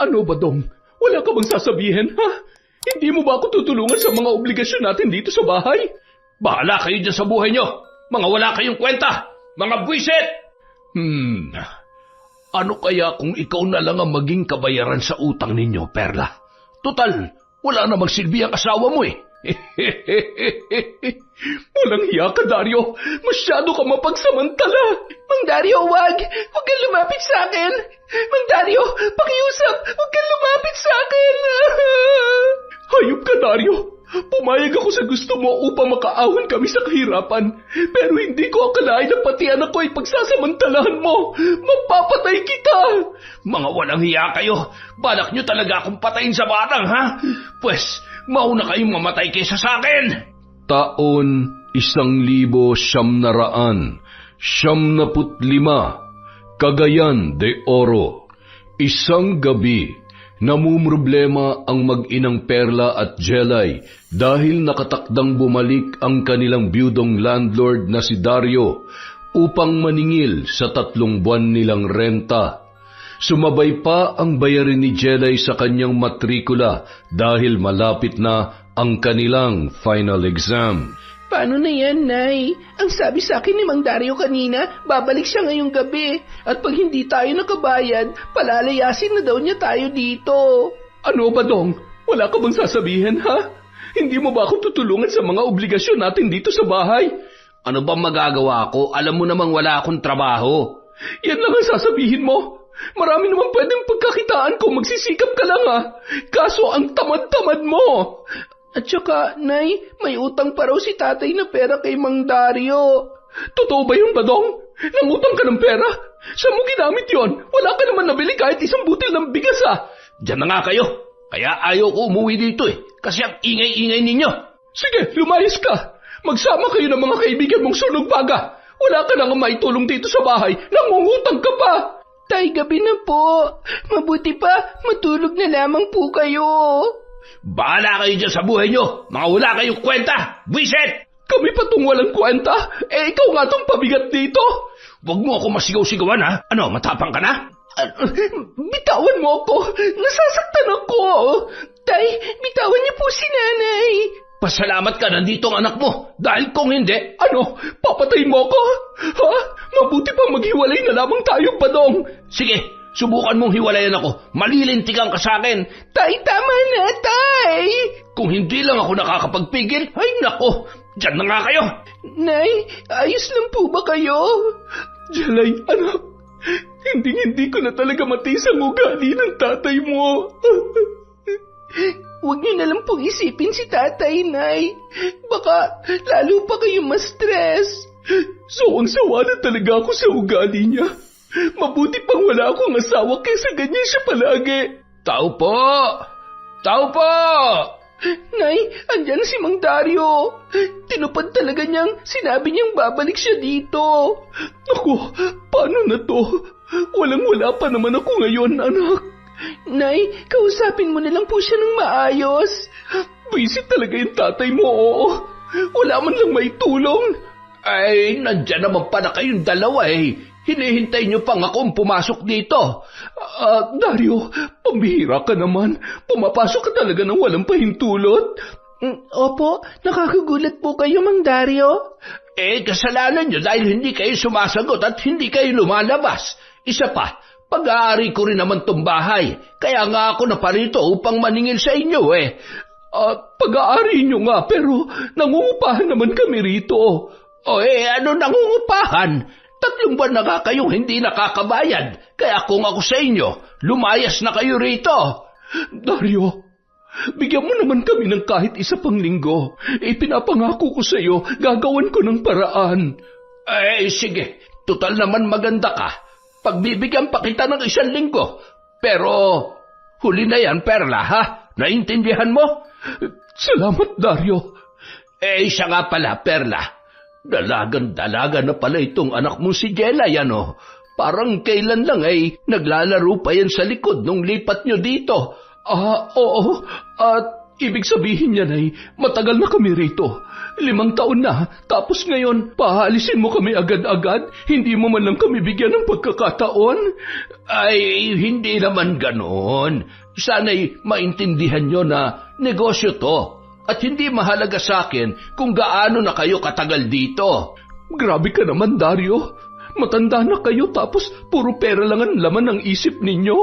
Ano ba, Dong? Wala ka bang sasabihin, ha? Hindi mo ba ako tutulungan sa mga obligasyon natin dito sa bahay? Bahala kayo dyan sa buhay nyo! Mga wala kayong kwenta! Mga buwisit! Ano kaya kung ikaw na lang ang maging kabayaran sa utang ninyo, Perla? Tutal, wala namang silbi ang asawa mo eh. Walang hiya ka, Dario. Masyado ka mapagsamantala. Mang Dario, wag! Huwag kang lumapit sa akin! Mang Dario, pakiusap! Huwag kang lumapit sa akin! Hayop ka, Dario. Pumayag ako sa gusto mo upang makaahon kami sa kahirapan. Pero hindi ko akalain na pati anak ko ay pagsasamantalahan mo. Mapapatay kita! Mga walang hiya kayo. Balak nyo talaga akong patayin sa barang, ha? Pwes, mauna kayong mamatay kaysa sa akin! Taon 1995, Cagayan de Oro. Isang gabi, namumroblema ang mag-inang Perla at Jelay dahil nakatakdang bumalik ang kanilang biyudong landlord na si Dario upang maningil sa 3 buwan nilang renta. Sumabay pa ang bayarin ni Jelay sa kanyang matrikula dahil malapit na ang kanilang final exam. Paano na yan, Nay? Ang sabi sa akin ni Mang Dario kanina, babalik siya ngayong gabi. At pag hindi tayo nakabayad, palalayasin na daw niya tayo dito. Ano ba, Dong? Wala ka bang sasabihin, ha? Hindi mo ba ako tutulungan sa mga obligasyon natin dito sa bahay? Ano bang magagawa ko? Alam mo namang wala akong trabaho. Yan lang ang sasabihin mo. Marami naman pwedeng pagkakitaan kung magsisikap ka lang, ha? Kaso ang tamad-tamad mo. At saka, Nay, may utang pa raw si tatay na pera kay Mang Dario. Totoo ba yun, Badong? Nangutang ka ng pera? Saan mo ginamit yon? Wala ka naman nabili kahit isang butil ng bigas, ha? Diyan na nga kayo. Kaya ayaw ko umuwi dito eh. Kasi ang ingay-ingay ninyo. Sige, lumayas ka. Magsama kayo ng mga kaibigan mong sunog baga. Wala ka nang maitulong dito sa bahay. Nangungutang ka pa. Tay, gabi na po. Mabuti pa, matulog na lamang po kayo. Bahala kayo dyan sa buhay nyo. Mga wala kayong kwenta. Buwisit! Kami pa tong walang kwenta. Ikaw nga tong pabigat dito. Huwag mo ako masigaw-sigawan, ha? Ano, matapang ka na? Bitawan mo ako. Nasasaktan ako. Tay, bitawan niyo po si Nanay. Pasalamat ka, nandito ang anak mo. Dahil kung hindi... Ano? Papatayin mo ako? Ha? Mabuti pa maghiwalay na lamang tayo, Badong. Sige, subukan mong hiwalayan ako. Malilintigan ka sa akin. Tay, tama na, Tay. Kung hindi lang ako nakakapagpigil, ay nako, dyan na nga kayo. Nay, ayos lang po ba kayo? Jelay, anak, hindi ko na talaga matiis ang ugali ng tatay mo. Huwag niyo na lang pong isipin si tatay, Nay. Baka lalo pa kayo ma-stress. Sawang-sawa na talaga ako sa ugali niya. Mabuti pang wala akong asawa kaysa ganyan siya palagi. Tao po! Tao po! Nay, andyan si Mang Dario. Tinupad talaga niyang sinabi niyang babalik siya dito. Ako, paano na to? Walang-wala pa naman ako ngayon, anak. Nay, kausapin mo na lang po siya ng maayos. Busy talaga yung tatay mo, oo. Wala man lang may tulong. Ay, nandyan naman pala kayong dalawa eh. Hinihintay niyo pang akong pumasok dito. Dario, pambihira ka naman. Pumapasok ka talaga ng walang pahintulot. Opo, nakakagulat po kayo, Mang Dario. Kasalanan niyo dahil hindi kayo sumasagot at hindi kayo lumalabas. Isa pa, pag-aari ko rin naman tong bahay. Kaya nga ako naparito upang maningil sa inyo eh. Pag-aari niyo nga, pero nangungupahan naman kami rito. Ano nangungupahan? 3 buwan na nga kayong hindi nakakabayad. Kaya kung ako sa inyo, lumayas na kayo rito. Dario, bigyan mo naman kami ng kahit isa pang linggo. Pinapangako ko sa iyo, gagawan ko ng paraan. Sige. Tutal naman maganda ka. Pagbibigyan pa kita ng 1 linggo. Pero, huli na yan, Perla, ha? Naintindihan mo? Salamat, Dario. Siya nga pala, Perla. Dalagan-dalaga na pala itong anak mo si Jelay, ano? Parang kailan lang naglalaro pa yan sa likod nung lipat nyo dito. Oo. At Ibig sabihin niyan ay matagal na kami rito. 5 taon na, tapos ngayon, pahaalisin mo kami agad-agad? Hindi mo man lang kami bigyan ng pagkakataon? Ay, hindi naman ganoon. Sana'y maintindihan nyo na negosyo to. At hindi mahalaga sa akin kung gaano na kayo katagal dito. Grabe ka naman, Dario. Matanda na kayo tapos puro pera lang ang laman ng isip ninyo.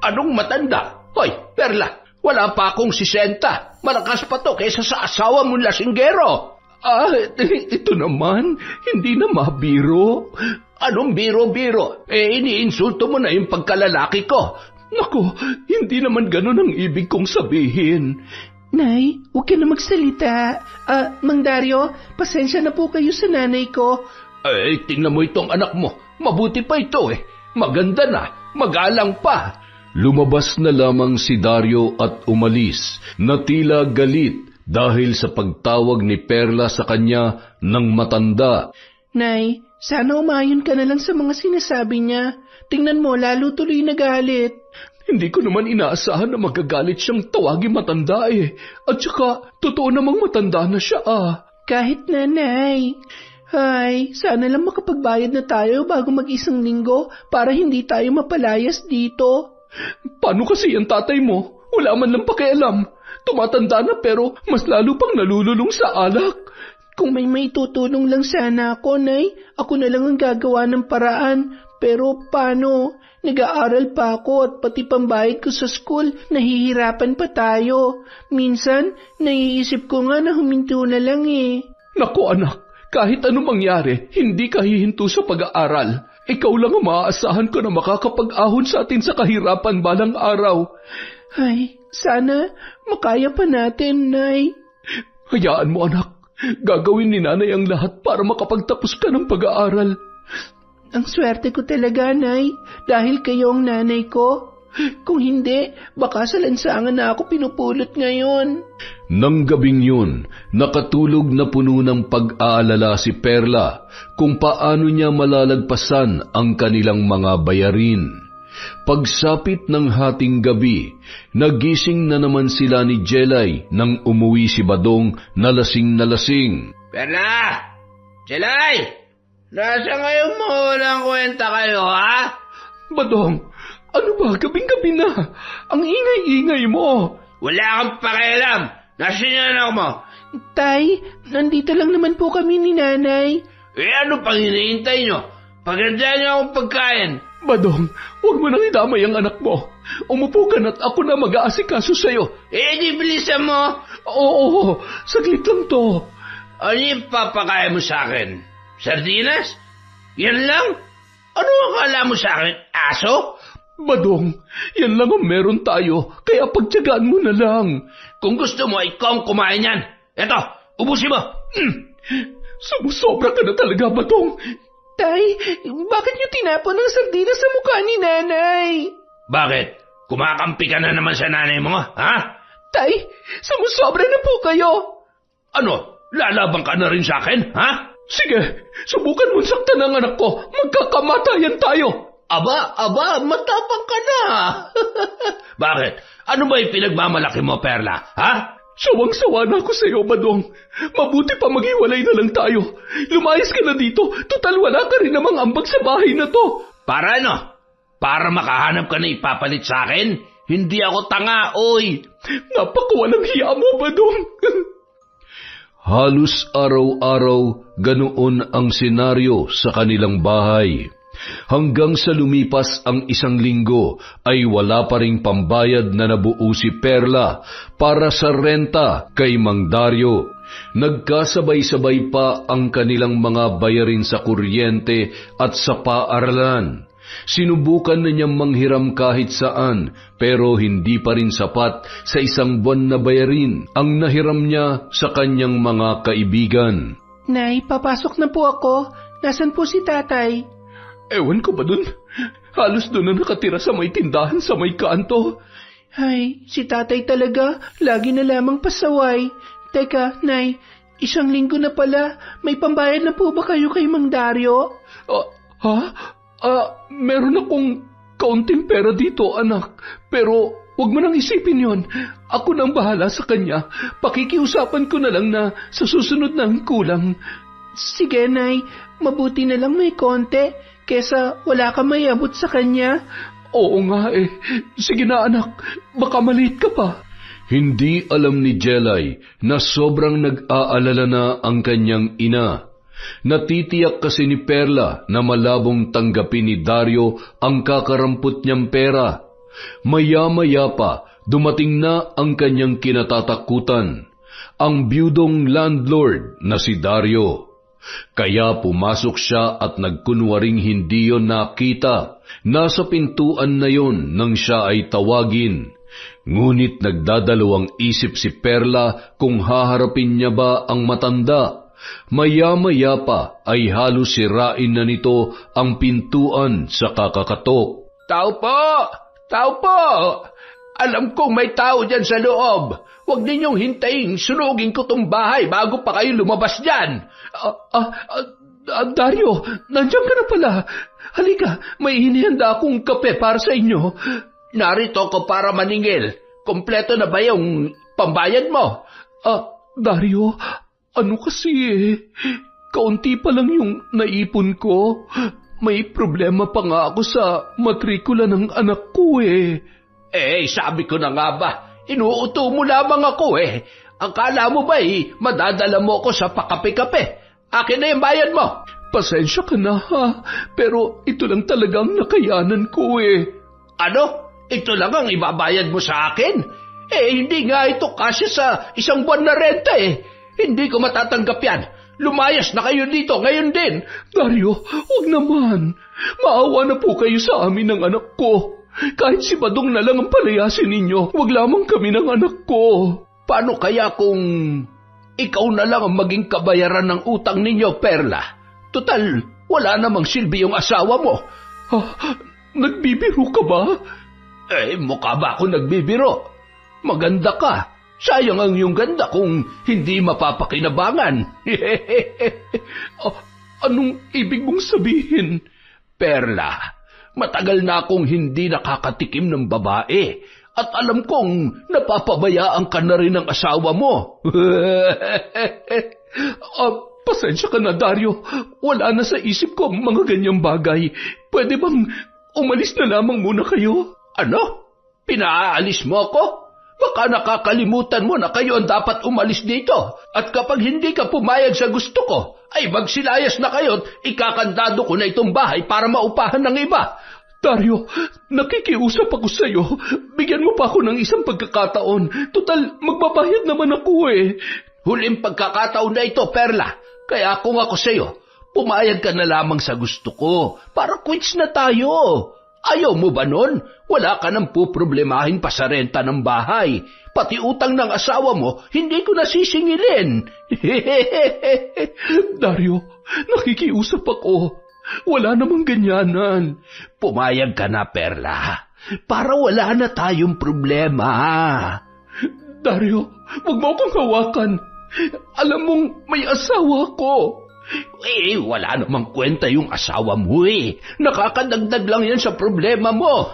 Anong matanda? Hoy, Perla! Wala pa akong 60. Malakas pa to kaysa sa asawa mong lasinggero. Ito naman, hindi na mabiro. Anong biro-biro? Iniinsulto mo na yung pagkalalaki ko. Naku, hindi naman ganun ang ibig kong sabihin. Nay, huwag ka na magsalita. Mang Dario, pasensya na po kayo sa nanay ko. Tingnan mo itong anak mo. Mabuti pa ito Maganda na, magalang pa. Lumabas na lamang si Dario at umalis na tila galit dahil sa pagtawag ni Perla sa kanya ng matanda. Nay, sana umayon ka na lang sa mga sinasabi niya. Tingnan mo, lalo tuloy nagalit. Hindi ko naman inaasahan na magagalit siyang tawagin matanda At saka, totoo namang matanda na siya Kahit na, Nay. Ay, sana lang makapagbayad na tayo bago mag-1 linggo para hindi tayo mapalayas dito. Paano kasi ang tatay mo? Wala man lang pakialam. Tumatanda na pero mas lalo pang nalululong sa alak. Kung may maitutulong lang sana ako, Nay, ako na lang ang gagawa ng paraan. Pero paano? Nag-aaral pa ako at pati pambayad ko sa school, nahihirapan pa tayo. Minsan, naiisip ko nga na huminto na lang Naku anak, kahit anong mangyari, hindi ka hihinto sa pag-aaral. Ikaw lang ang maaasahan ko na makakapag-ahon sa atin sa kahirapan balang araw. Ay, sana makaya pa natin, Nay. Hayaan mo anak, gagawin ni nanay ang lahat para makapagtapos ka ng pag-aaral. Ang swerte ko talaga, Nay, dahil kayo ang nanay ko. Kung hindi, baka sa lansangan na ako pinupulot ngayon. Nang gabing yun, nakatulog na puno ng pag-aalala si Perla kung paano niya malalagpasan ang kanilang mga bayarin. Pagsapit ng hating gabi, nagising na naman sila ni Jelay nang umuwi si Badong na lasing. Perla! Jelay! Nasa ngayon mo walang kwenta kayo, ha? Badong, ano ba? Gabing-gabi na. Ang ingay-ingay mo. Wala kang pakialam. Nasaan yung anak mo? Tay, nandito lang naman po kami ni Nanay. Ano pang hinihintay nyo? Pagandaan niyo akong pagkain. Badong, huwag mo nang idamay ang anak mo. Umupo ka na't ako na mag-aasikaso sa'yo. Di bilisan mo. Oo, saglit lang to. Ano yung papakain mo sa akin? Sardinas? Yan lang? Ano akala mo sa akin? Aso? Badong, yan lang ang meron tayo, kaya pagtiyagaan mo na lang. Kung gusto mo, ikaw ang kumain yan. Eto, ubusin mo. Sumusobra ka na talaga, Badong. Tay, bakit niyo tinapon ang sardinas sa mukha ni Nanay? Bakit? Kumakampi ka na naman sa nanay mo, ha? Tay, sumusobra na po kayo. Ano? Lalaban ka na rin sa akin, ha? Sige, subukan mong saktan ang anak ko. Magkakamatayan tayo. Aba, matapang ka na. Bakit? Ano ba yung pinagmamalaki mo, Perla, ha? Sawang-sawa na ako sa iyo, Badong. Mabuti pa maghiwalay na lang tayo. Lumayas ka na dito. Total wala ka rin namang ambag sa bahay na to. Para ano? Para makahanap ka na ipapalit sa akin? Hindi ako tanga, oy. Napakawalang hiya mo, Badong. Halos araw-araw ganoon ang senaryo sa kanilang bahay. Hanggang sa lumipas ang 1 linggo ay wala pa ring pambayad na nabuo si Perla para sa renta kay Mang Dario. Nagkasabay-sabay pa ang kanilang mga bayarin sa kuryente at sa paaralan. Sinubukan na niyang manghiram kahit saan pero hindi pa rin sapat sa 1 buwan na bayarin ang nahiram niya sa kanyang mga kaibigan. Nay, papasok na po ako. Nasaan po si tatay? Ewan ko ba dun? Halos doon na nakatira sa may tindahan sa may kanto. Ay, si tatay talaga. Lagi na lamang pasaway. Teka, Nay, 1 linggo na pala. May pambayad na po ba kayo kay Mang Dario? Meron akong kaunting pera dito, anak. Pero Huwag mo nang isipin yon. Ako nang bahala sa kanya. Pakikiusapan ko na lang na sa susunod na ang kulang. Sige, Nay. Mabuti na lang may konti kesa wala ka may abot sa kanya. Oo nga eh. Sige na anak, baka maliit ka pa. Hindi alam ni Jelay na sobrang nag-aalala na ang kanyang ina. Natitiyak kasi ni Perla na malabong tanggapin ni Dario ang kakarampot niyang pera. Maya-maya pa, dumating na ang kanyang kinatatakutan, ang biyudong landlord na si Dario. Kaya pumasok siya at nagkunwaring hindi yon nakita. Nasa pintuan na yon nang siya ay tawagin. Ngunit nagdadalawang isip si Perla kung haharapin niya ba ang matanda. Maya-maya pa ay halos sirain na nito ang pintuan sa kakakatok. Tao po! Tao po! Alam kong may tao dyan sa loob. Huwag ninyong hintayin, sunugin ko tong bahay bago pa kayo lumabas dyan. Dario, nandiyan ka na pala. Halika, may hinihanda akong kape para sa inyo. Narito ko para maningil. Kompleto na ba yung pambayad mo? Dario, ano kasi kaunti pa lang yung naipon ko. May problema pa nga ako sa matrikula ng anak ko sabi ko na nga ba, inuuto mo lamang ako Akala mo ba madadala mo ako sa pakape-kape? Akin na yung bayad mo. Pasensya ka na ha, pero ito lang talagang nakayanan ko Ano? Ito lang ang ibabayad mo sa akin? Hindi nga ito kasi sa isang buwan na renta Hindi ko matatanggap yan. Lumayas na kayo dito ngayon din. Dario, huwag naman. Maawa na po kayo sa amin ng anak ko. Kahit si Badong na lang ang palayasin ninyo, huwag lamang kami ng anak ko. Paano kaya kung ikaw na lang ang maging kabayaran ng utang ninyo, Perla? Total, wala namang silbi yung asawa mo. Nagbibiro ka ba? Mukha ba ako nagbibiro? Maganda ka. Sayang ang iyong ganda kung hindi mapapakinabangan. Anong ibig mong sabihin? Perla, matagal na akong hindi nakakatikim ng babae at alam kong napapabayaan ka na rin ng asawa mo. Pasensya ka na, Dario. Wala na sa isip ko ang mga ganyang bagay. Pwede bang umalis na lamang muna kayo? Ano? Pinaalis mo ako? Baka nakakalimutan mo na kayo ang dapat umalis dito. At kapag hindi ka pumayag sa gusto ko, ay magsilayas na kayo at ikakandado ko na itong bahay para maupahan ng iba. Dario, nakikiusap ako sa iyo. Bigyan mo pa ako ng isang pagkakataon. Total, magbabayad naman ako Huling pagkakataon na ito, Perla. Kaya kung ako sa iyo, pumayag ka na lamang sa gusto ko para quits na tayo. Ayaw mo ba nun? Wala ka nang puproblemahin pa sa renta ng bahay. Pati utang ng asawa mo, hindi ko nasisingilin. Dario, nakikiusap ako. Wala namang ganyanan. Pumayag ka na, Perla. Para wala na tayong problema. Dario, huwag mo akong hawakan. Alam mong may asawa ko. Wala namang kwenta yung asawa mo Nakakadagdag lang yan sa problema mo.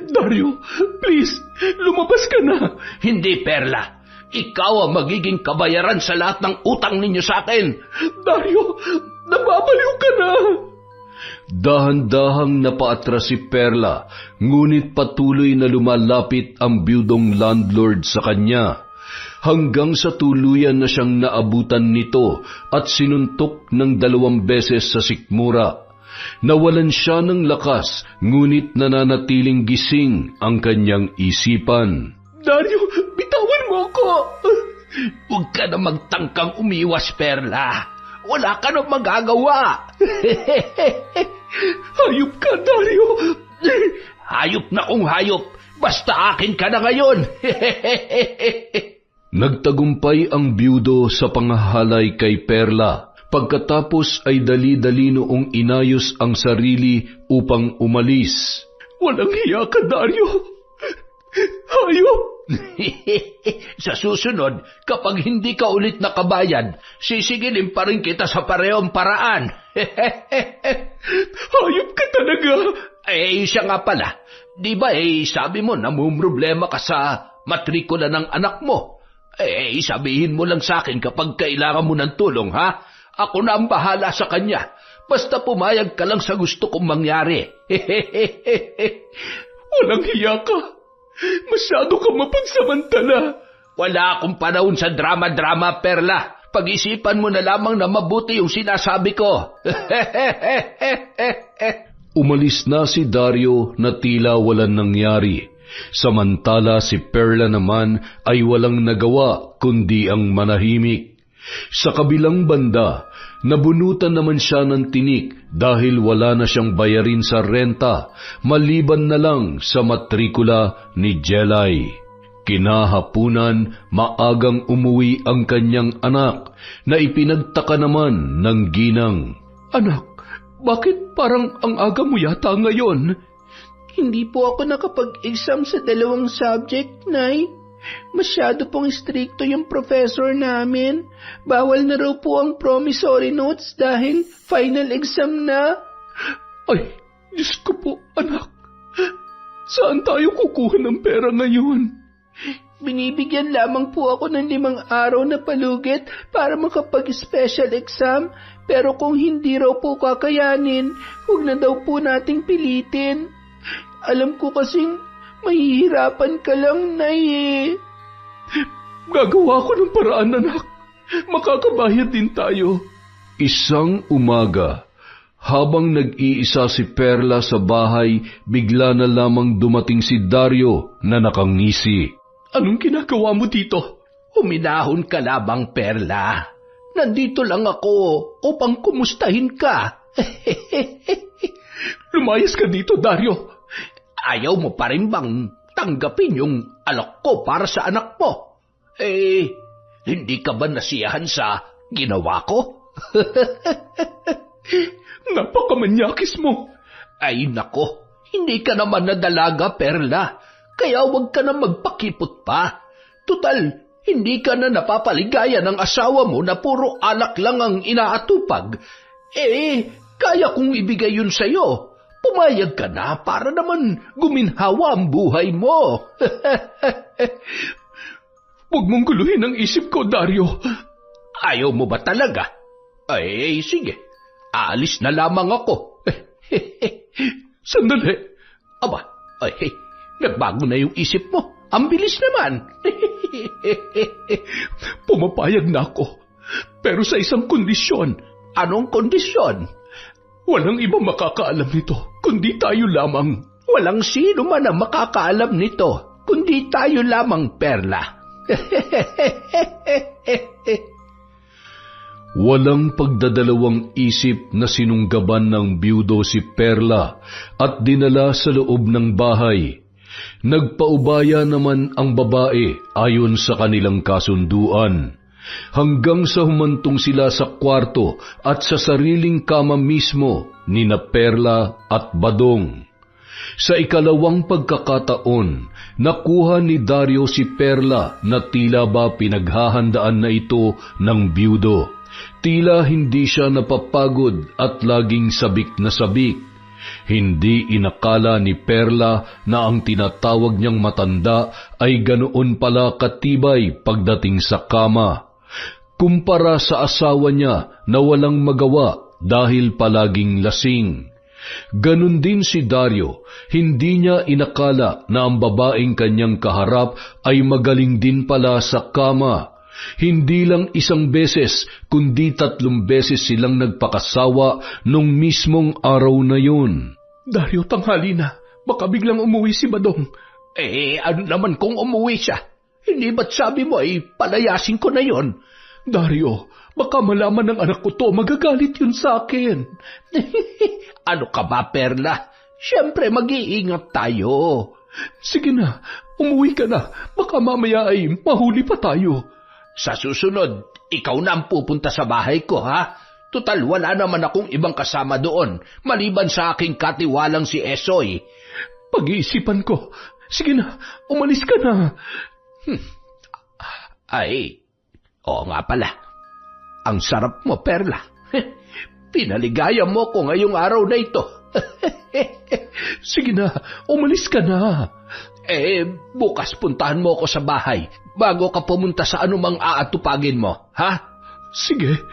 Dario, please, lumabas ka na. Hindi, Perla. Ikaw ang magiging kabayaran sa lahat ng utang ninyo sa akin. Dario, nababaliw ka na. Dahan-dahang napaatras si Perla, ngunit patuloy na lumalapit ang biyudong landlord sa kanya. Hanggang sa tuluyan na siyang naabutan nito at sinuntok ng 2 beses sa sikmura. Nawalan siya ng lakas, ngunit nananatiling gising ang kanyang isipan. Dario, bitawan mo ako! Huwag ka na magtangkang umiwas, Perla. Wala ka na magagawa. Hayop ka, Dario! Hayop na kung hayop. Basta akin ka na ngayon. Nagtagumpay ang biyudo sa pangahalay kay Perla. Pagkatapos ay dali-dali noong inayos ang sarili upang umalis. Walang hiya ka, Dario! Hayop! Sa susunod, kapag hindi ka ulit nakabayad, sisigilin pa rin kita sa parehong paraan. Hayop ka talaga! Siya nga pala. Di ba sabi mo namumroblema ka sa matrikula ng anak mo? Sabihin mo lang sa akin kapag kailangan mo ng tulong, ha? Ako na ang bahala sa kanya. Basta pumayag ka lang sa gusto kong mangyari. Walang hiya ka. Masyado ka mapagsamantala. Wala akong panahon sa drama-drama, Perla. Pag-isipan mo na lamang na mabuti yung sinasabi ko. Umalis na si Dario na tila walang nangyari. Samantala si Perla naman ay walang nagawa kundi ang manahimik. Sa kabilang banda, nabunutan naman siya ng tinik dahil wala na siyang bayarin sa renta, maliban na lang sa matrikula ni Jelay. Kinahapunan, maagang umuwi ang kanyang anak na ipinagtaka naman ng ginang. Anak, bakit parang ang aga mo yata ngayon? Hindi po ako nakapag-exam sa 2 subject, Nay. Masyado pong stricto yung professor namin. Bawal na raw po ang promissory notes dahil final exam na. Ay, Diyos ko po, anak. Saan tayo kukuha ng pera ngayon? Binibigyan lamang po ako ng 5 araw na palugit para makapag-special exam. Pero kung hindi raw po kakayanin, huwag na daw po nating pilitin. Alam ko kasing mahihirapan ka lang, Nay. Gagawa ko ng paraan, anak. Makakabayad din tayo. Isang umaga, habang nag-iisa si Perla sa bahay, bigla na lamang dumating si Dario na nakangisi. Anong ginagawa mo dito? Huminahon ka labang, Perla. Nandito lang ako upang kumustahin ka. Lumayas ka dito, Dario. Ayaw mo pa rin bang tanggapin yung alok ko para sa anak mo? Hindi ka ba nasiyahan sa ginawa ko? Napakamanyakis mo. Ay nako, hindi ka naman nadalaga, Perla. Kaya huwag ka na magpakipot pa. Tutal, hindi ka na napapaligaya ng asawa mo na puro alak lang ang inaatupag. Kaya kong ibigay yun sa'yo. Pumayag ka na para naman guminhawa ang buhay mo. Huwag mong guluhin ang isip ko, Dario. Ayaw mo ba talaga? Sige. Aalis na lamang ako. Sandali. Aba, nagbago na yung isip mo. Ang bilis naman. Pumapayag na ako. Pero sa isang kondisyon. Anong kondisyon? Walang iba makakaalam nito, kundi tayo lamang. Walang sino man ang makakaalam nito, kundi tayo lamang, Perla. Walang pagdadalawang isip na sinunggaban ng biyudo si Perla at dinala sa loob ng bahay. Nagpaubaya naman ang babae ayon sa kanilang kasunduan. Hanggang sa humantong sila sa kwarto at sa sariling kama mismo ni na Perla at Badong. Sa ikalawang pagkakataon, nakuha ni Dario si Perla na tila ba pinaghahandaan na ito ng biyudo. Tila hindi siya napapagod at laging sabik na sabik. Hindi inakala ni Perla na ang tinatawag niyang matanda ay ganoon pala katibay pagdating sa kama. Kumpara sa asawa niya na walang magawa dahil palaging lasing. Ganon din si Dario, hindi niya inakala na ang babaeng kanyang kaharap ay magaling din pala sa kama. Hindi lang 1 beses, kundi 3 beses silang nagpakasawa nung mismong araw na yun. Dario, tanghali na. Baka biglang umuwi si Badong. Ano naman kung umuwi siya? Hindi ba't sabi mo palayasin ko na yon? Dario, baka malaman ng anak ko to, magagalit yun sa akin. Ano ka ba, Perla? Siyempre, mag-iingat tayo. Sige na, umuwi ka na. Baka mamaya ay mahuli pa tayo. Sa susunod, ikaw na ang pupunta sa bahay ko, ha? Tutal, wala naman akong ibang kasama doon, maliban sa aking katiwalang si Esoy. Pag-iisipan ko. Sige na, umalis ka na. Ay, oo nga pala. Ang sarap mo, Perla. Pinaligaya mo ko ngayong araw na ito. Sige na, umalis ka na. Bukas puntahan mo ako sa bahay bago ka pumunta sa anumang aatupagin mo, ha? Sige.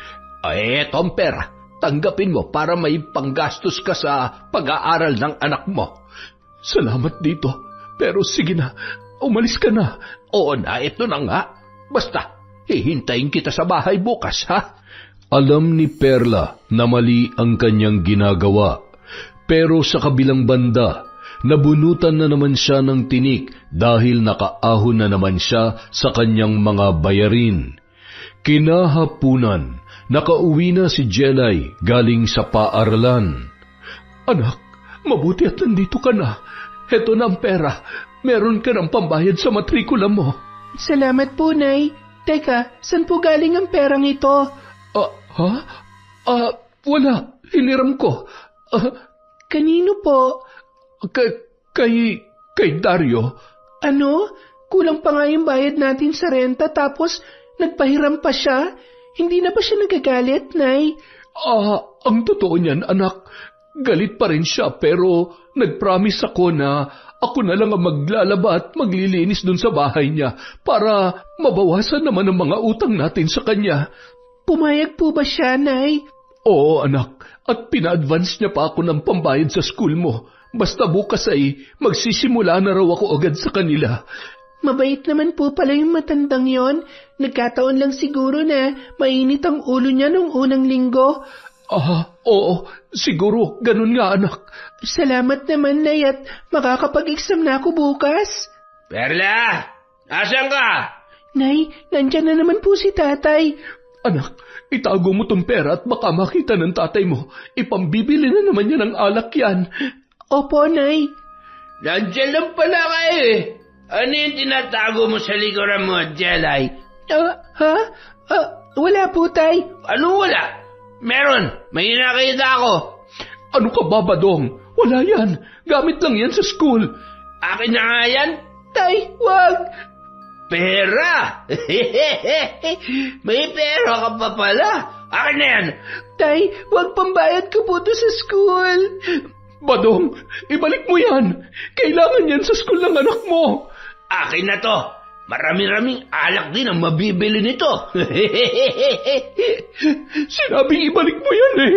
Eto ang pera. Tanggapin mo para may panggastos ka sa pag-aaral ng anak mo. Salamat dito. Pero sige na, umalis ka na. Oo na, ito na nga. Basta, hihintayin kita sa bahay bukas, ha? Alam ni Perla na mali ang kanyang ginagawa. Pero sa kabilang banda, nabunutan na naman siya ng tinik dahil nakaahon na naman siya sa kanyang mga bayarin. Kinahapunan, nakauwi na si Jelay galing sa paaralan. Anak, mabuti at nandito ka na. Heto na ang pera. Meron ka ng pambayad sa matrikula mo. Salamat po, Nay. Teka, saan po galing ang perang ito? Wala. Hiniram ko. Kanino po? Kay Dario. Ano? Kulang pa nga yung bayad natin sa renta tapos nagpahiram pa siya? Hindi na ba siya nagagalit, Nay? Ang totoo niyan, anak. Galit pa rin siya pero nag-promise ako na ako na lang ang maglalaba at maglilinis dun sa bahay niya para mabawasan naman ang mga utang natin sa kanya. Pumayag po ba siya, Nay? Oo, anak. At pina-advance niya pa ako ng pambayad sa school mo. Basta bukas ay magsisimula na raw ako agad sa kanila. Mabait naman po pala yung matandang yon. Nagkataon lang siguro na mainit ang ulo niya nung unang linggo. Oo. Siguro, ganun nga, anak. Salamat naman, Nay, at makakapag-exam na ako bukas. Perla! Asan ka? Nay, nandyan na naman po si tatay. Anak, itago mo tong pera at baka makita ng tatay mo. Ipambibili na naman niya ng alak yan. Opo, Nay. Nandiyan lang pala kayo eh. Ano yung tinatago mo sa likuran mo, Jelay? Wala po, Tay. Ano wala? Meron. May nakita ako. Ano ka ba, Badong? Wala yan. Gamit lang yan sa school. Akin na nga yan? Tay, wag. Pera! May pera ka pa pala. Akin na yan. Tay, wag pambayad ko po to sa school. Badong, ibalik mo yan. Kailangan yan sa school ng anak mo. Akin na to. Marami-raming alak din ang mabibili nito. Sinabing ibalik mo yan eh.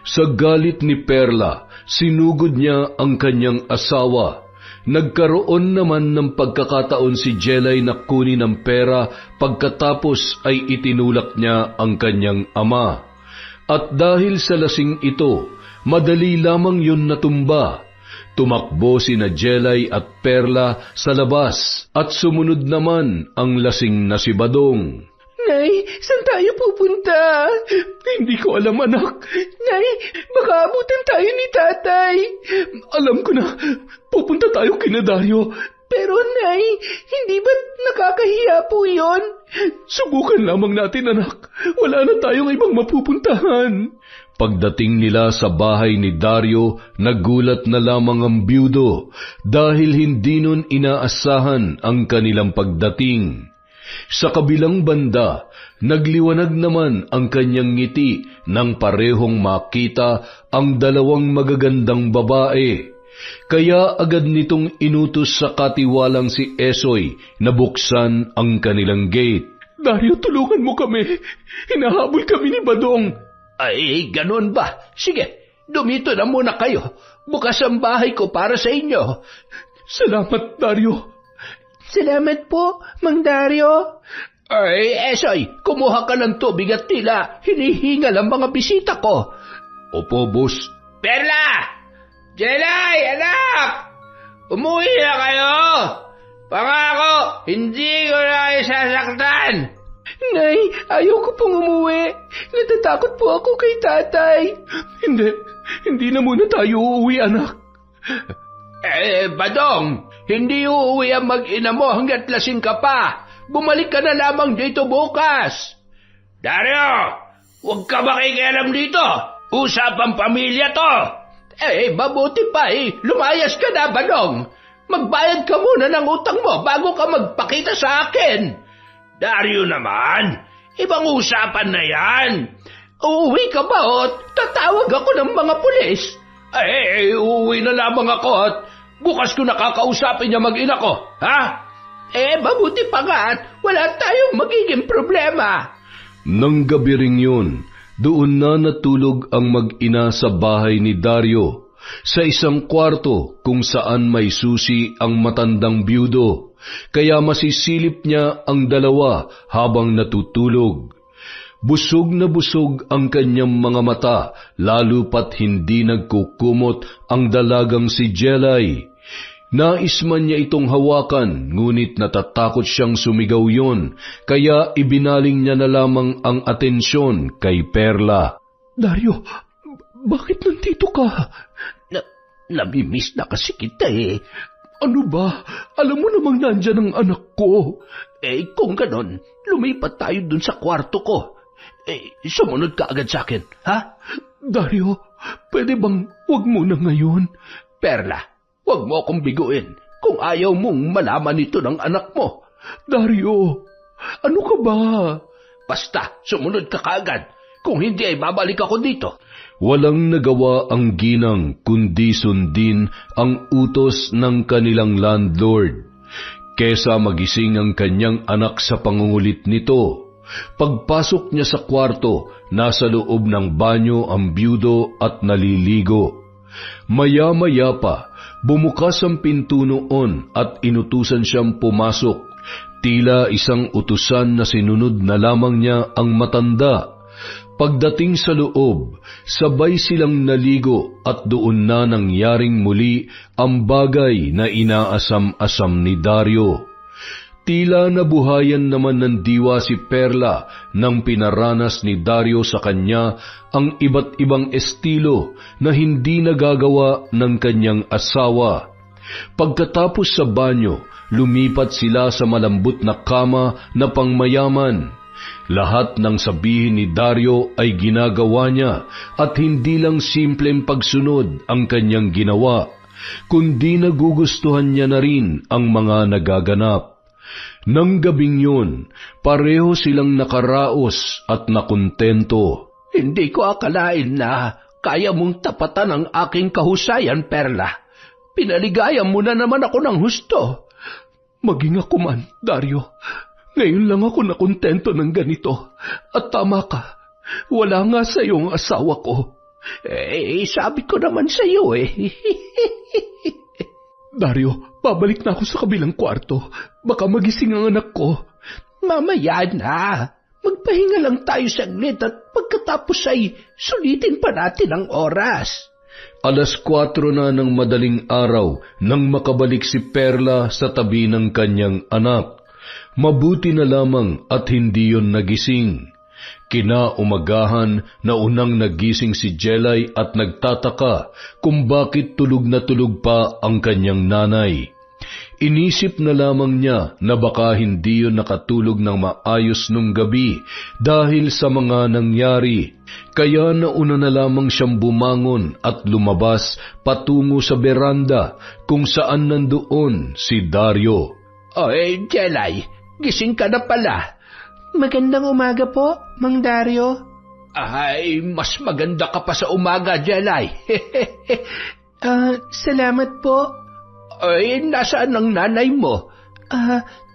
Sa galit ni Perla, sinugod niya ang kanyang asawa. Nagkaroon naman ng pagkakataon si Jelay na kunin ang pera pagkatapos ay itinulak niya ang kanyang ama. At dahil sa lasing ito, madali lamang yun natumba. Tumakbo sina Jelay at Perla sa labas at sumunod naman ang lasing na si Badong. Nay, saan tayo pupunta? Hindi ko alam, anak. Nay, baka abutan tayo ni tatay. Alam ko na, pupunta tayo kina Dario. Pero Nay, hindi ba nakakahiya po yon? Subukan lamang natin, anak. Wala na tayong ibang mapupuntahan. Pagdating nila sa bahay ni Dario, nagulat na lamang ang byudo dahil hindi nun inaasahan ang kanilang pagdating. Sa kabilang banda, nagliwanag naman ang kanyang ngiti nang parehong makita ang dalawang magagandang babae. Kaya agad nitong inutos sa katiwalang si Esoy na buksan ang kanilang gate. Dario, tulungan mo kami. Hinahabol kami ni Badong. Ay, ganun ba? Sige, dumito na muna kayo. Bukas ang bahay ko para sa inyo. Salamat, Dario. Salamat po, Mang Dario. Ay, Esoy, kumuha ka ng tubig at tila hinihingal ang mga bisita ko. Opo, boss. Perla! Jelay, anak! Umuwi na kayo! Pangako, hindi ko na kayo sasaktan! Nay, ayaw ko pong umuwi. Natatakot po ako kay tatay. Hindi na muna tayo uuwi, anak. Badong, hindi uuwi ang mag-ina mo hanggat lasing ka pa. Bumalik ka na lamang dito bukas. Dario, huwag ka makikialam dito. Usapang pamilya to. Mabuti pa lumayas ka na, Badong. magbayad ka muna ng utang mo bago ka magpakita sa akin. Dario naman, ibang usapan na yan. Uuwi ka ba o tatawag ako ng mga pulis? Uuwi na lamang ako at bukas ko nakakausapin niya mag-ina ko, ha? Mabuti pa nga at wala tayong magiging problema. Nang gabi ring yun, doon na natulog ang mag-ina sa bahay ni Dario, sa isang kwarto kung saan may susi ang matandang byudo, kaya masisilip niya ang dalawa habang natutulog. Busog na busog ang kanyang mga mata, lalo pat hindi nagkukumot ang dalagang si Jelay. Nais man niya itong hawakan, ngunit natatakot siyang sumigaw yon, kaya ibinaling niya na lamang ang atensyon kay Perla. Dario, bakit nandito ka? Namimiss na kasi kita eh. Ano ba? Alam mo namang nandyan ang anak ko. Kung ganon, lumipat tayo dun sa kwarto ko. Sumunod ka agad sa akin, ha? Dario, pwede bang wag mo na ngayon? Perla, wag mo akong biguin kung ayaw mong malaman ito ng anak mo. Dario, ano ka ba? Basta, sumunod ka kaagad. Kung hindi ay babalik ako dito. Walang nagawa ang ginang kundi sundin ang utos ng kanilang landlord. Kesa magising ang kanyang anak sa pangungulit nito. Pagpasok niya sa kwarto, nasa loob ng banyo ang byudo at naliligo. Maya-maya pa, bumukas ang pinto noon at inutusan siyang pumasok. Tila isang utusan na sinunod na lamang niya ang matanda. Pagdating sa loob, sabay silang naligo at doon na nangyaring muli ang bagay na inaasam-asam ni Dario. Tila nabuhayan naman ng diwa si Perla nang pinaranas ni Dario sa kanya ang iba't ibang estilo na hindi nagagawa ng kanyang asawa. Pagkatapos sa banyo, lumipat sila sa malambot na kama na pangmayaman. Lahat ng sabihin ni Dario ay ginagawa niya at hindi lang simpleng pagsunod ang kanyang ginawa, kundi nagugustuhan niya na rin ang mga nagaganap. Nang gabing yun, pareho silang nakaraos at nakontento. Hindi ko akalain na kaya mong tapatan ang aking kahusayan, Perla. Pinaligaya mo na naman ako ng husto. Maging ako man, Dario. Ngayon lang ako nakontento ng ganito. At tama ka, wala nga sa iyong asawa ko. Sabi ko naman sa iyo eh. Dario, babalik na ako sa kabilang kwarto. Baka magising ang anak ko. Mamaya na. Magpahinga lang tayo saglit at pagkatapos ay sulitin pa natin ang oras. 4:00 na ng madaling araw nang makabalik si Perla sa tabi ng kanyang anak. Mabuti na lamang at hindi yon nagising. Kinaumagahan na unang nagising si Jelay at nagtataka kung bakit tulog na tulog pa ang kanyang nanay. Inisip na lamang niya na baka hindi yun nakatulog ng maayos nung gabi dahil sa mga nangyari. Kaya nauna na lamang siyang bumangon at lumabas patungo sa beranda kung saan nandoon si Dario. Jelay, gising ka na pala. Magandang umaga po, Mang Dario. Ay, mas maganda ka pa sa umaga, Jelay. Salamat po. Nasaan ang nanay mo?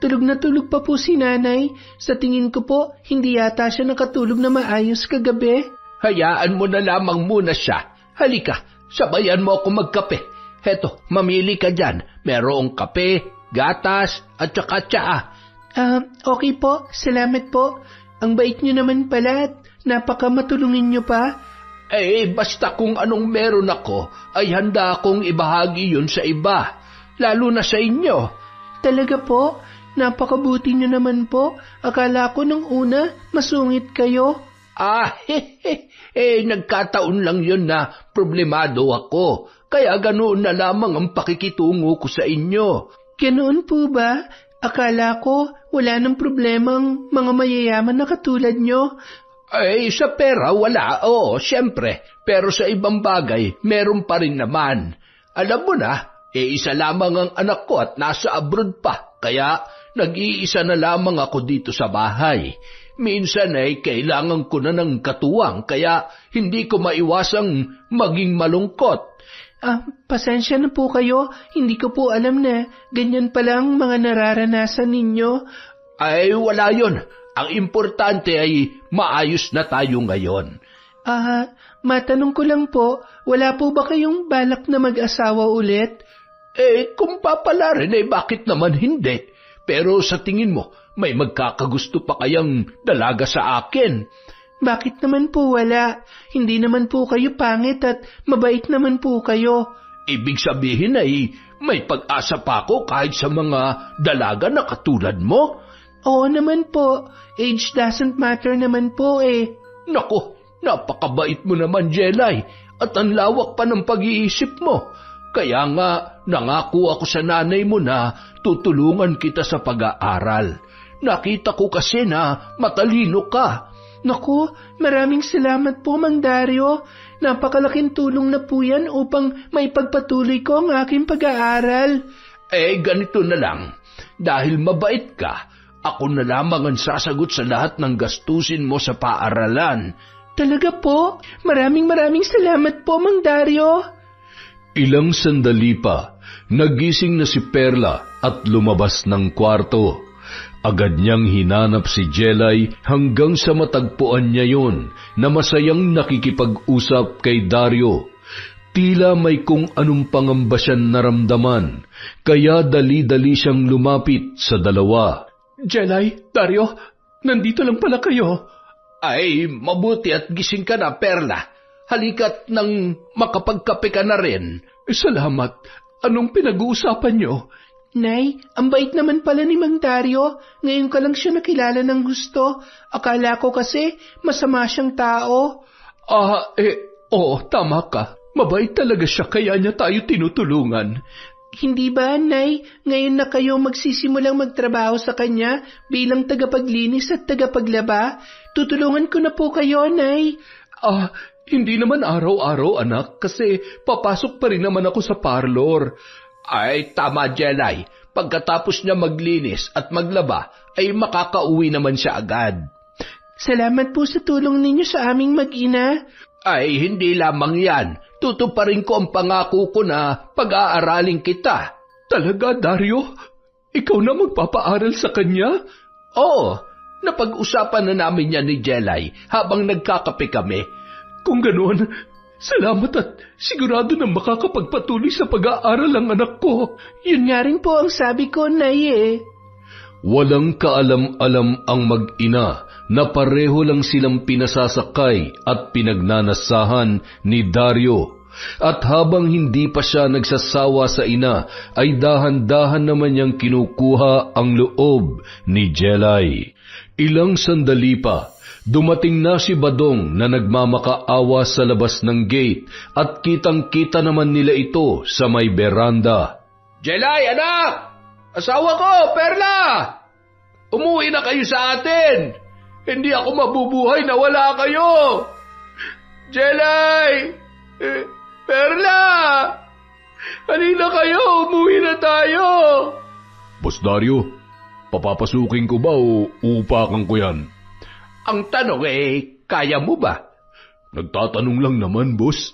Tulog na tulog pa po si nanay. Sa tingin ko po, hindi yata siya nakatulog na maayos kagabi. Hayaan mo na lamang muna siya. Halika, sabayan mo ako magkape. Heto, mamili ka dyan. Merong kape, gatas, at saka tsaa. Okay po, salamat po. Ang bait niyo naman pala at napaka matulungin niyo pa. Basta kung anong meron ako, ay handa akong ibahagi yun sa iba. Lalo na sa inyo. Talaga po? Napakabuti niyo naman po. Akala ko nung una, masungit kayo. Nagkataon lang yun na problemado ako. Kaya ganoon na lamang ang pakikitungo ko sa inyo. Ganoon po ba? Akala ko wala nang problemang mga mayayaman na katulad nyo. Sa pera wala, siyempre. Pero sa ibang bagay, meron pa rin naman. Alam mo na, Isa lamang ang anak ko at nasa abroad pa, kaya nag-iisa na lamang ako dito sa bahay. Minsan ay kailangan ko na ng katuwang, kaya hindi ko maiwasang maging malungkot. Pasensya na po kayo. Hindi ko po alam na ganyan pala ang mga nararanasan ninyo. Ay, wala yon. Ang importante ay maayos na tayo ngayon. Matanong ko lang po, wala po ba kayong balak na mag-asawa ulit? Kung papala rin, bakit naman hindi? Pero sa tingin mo, may magkakagusto pa kayang dalaga sa akin? Bakit naman po wala? Hindi naman po kayo pangit at mabait naman po kayo. Ibig sabihin ay may pag-asa pa ako kahit sa mga dalaga na katulad mo? Oo naman po. Age doesn't matter naman po eh. Naku, napakabait mo naman, Jelay, at ang lawak pa ng pag-iisip mo. Kaya nga, nangako ako sa nanay mo na tutulungan kita sa pag-aaral. Nakita ko kasi na matalino ka. Naku, maraming salamat po, Mang Dario. Napakalaking tulong na po yan upang maipagpatuloy ko ang aking pag-aaral. Ganito na lang. Dahil mabait ka, ako na lamang ang sasagot sa lahat ng gastusin mo sa paaralan. Talaga po? Maraming salamat po, Mang Dario. Ilang sandali pa, nagising na si Perla at lumabas ng kwarto. Agad niyang hinanap si Jelay hanggang sa matagpuan niya yon na masayang nakikipag-usap kay Dario. Tila may kung anong pangamba siyang naramdaman, kaya dali-dali siyang lumapit sa dalawa. Jelay, Dario, nandito lang pala kayo. Ay, mabuti at gising ka na, Perla. Halika't nang makapagkape ka na rin. Salamat. Anong pinag-uusapan niyo? Nay, ang bait naman pala ni Mang Dario. Ngayon ka lang siya nakilala ng gusto. Akala ko kasi masama siyang tao. Oo, tama ka. Mabait talaga siya kaya niya tayo tinutulungan. Hindi ba, Nay? Ngayon na kayo magsisimulang magtrabaho sa kanya bilang tagapaglinis at tagapaglaba? Tutulungan ko na po kayo, Nay. Hindi naman araw-araw, anak, kasi papasok pa rin naman ako sa parlor. Ay, tama, Jelay. Pagkatapos niya maglinis at maglaba, ay makakauwi naman siya agad. Salamat po sa tulong ninyo sa aming mag-ina. Ay, hindi lamang yan. Tutuparin ko ang pangako ko na pag-aaralin kita. Talaga, Dario? Ikaw na magpapaaral sa kanya? Oo, napag-usapan na namin yan ni Jelay habang nagkakape kami. Kung ganoon, salamat at sigurado na makakapagpatuloy sa pag-aaral ang anak ko. Yun nga rin po ang sabi ko, Nay eh. Walang kaalam-alam ang mag-ina na pareho lang silang pinasasakay at pinagnanasahan ni Dario. At habang hindi pa siya nagsasawa sa ina, ay dahan-dahan naman niyang kinukuha ang loob ni Jelay. Ilang sandali pa, dumating na si Badong na nagmamakaawa sa labas ng gate at kitang-kita naman nila ito sa may beranda. Jelay, anak! Asawa ko, Perla! Umuwi na kayo sa atin! Hindi ako mabubuhay na wala kayo! Jelay! Perla! Halina kayo! Umuwi na tayo! Boss Dario, papapasukin ko ba o uupakan ko yan? Ang tanong kaya mo ba? Nagtatanong lang naman, boss.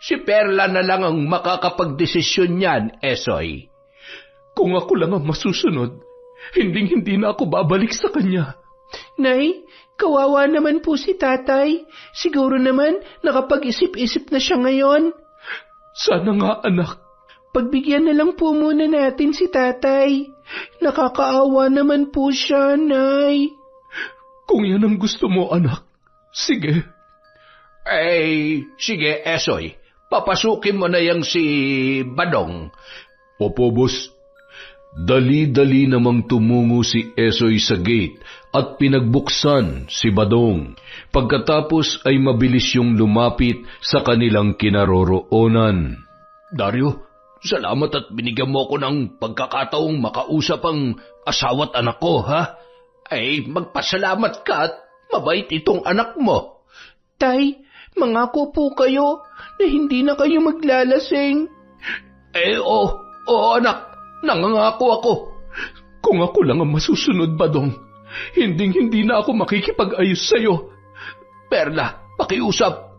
Si Perla na lang ang makakapagdesisyon niyan, Esoy. Kung ako lang ang masusunod, hindi na ako babalik sa kanya. Nay, kawawa naman po si tatay. Siguro naman nakapag-isip-isip na siya ngayon. Sana nga, anak. Pagbigyan na lang po muna natin si tatay. Nakakaawa naman po siya, Nay. Kung yan ang gusto mo, anak, sige. Sige, Esoy. Papasukin mo na yang si Badong. Opo, boss. Dali-dali namang tumungo si Esoy sa gate at pinagbuksan si Badong. Pagkatapos ay mabilis yung lumapit sa kanilang kinaroroonan. Dario, salamat at binigyan mo ko ng pagkakataong makausap ang asawa't anak ko, ha? Magpasalamat ka at mabait itong anak mo. Tay, mangako po kayo na hindi na kayo maglalasing. Oo anak, nangangako ako. Kung ako lang ang masusunod, Badong, hindi na ako makikipag-ayos sa'yo. Perla, pakiusap.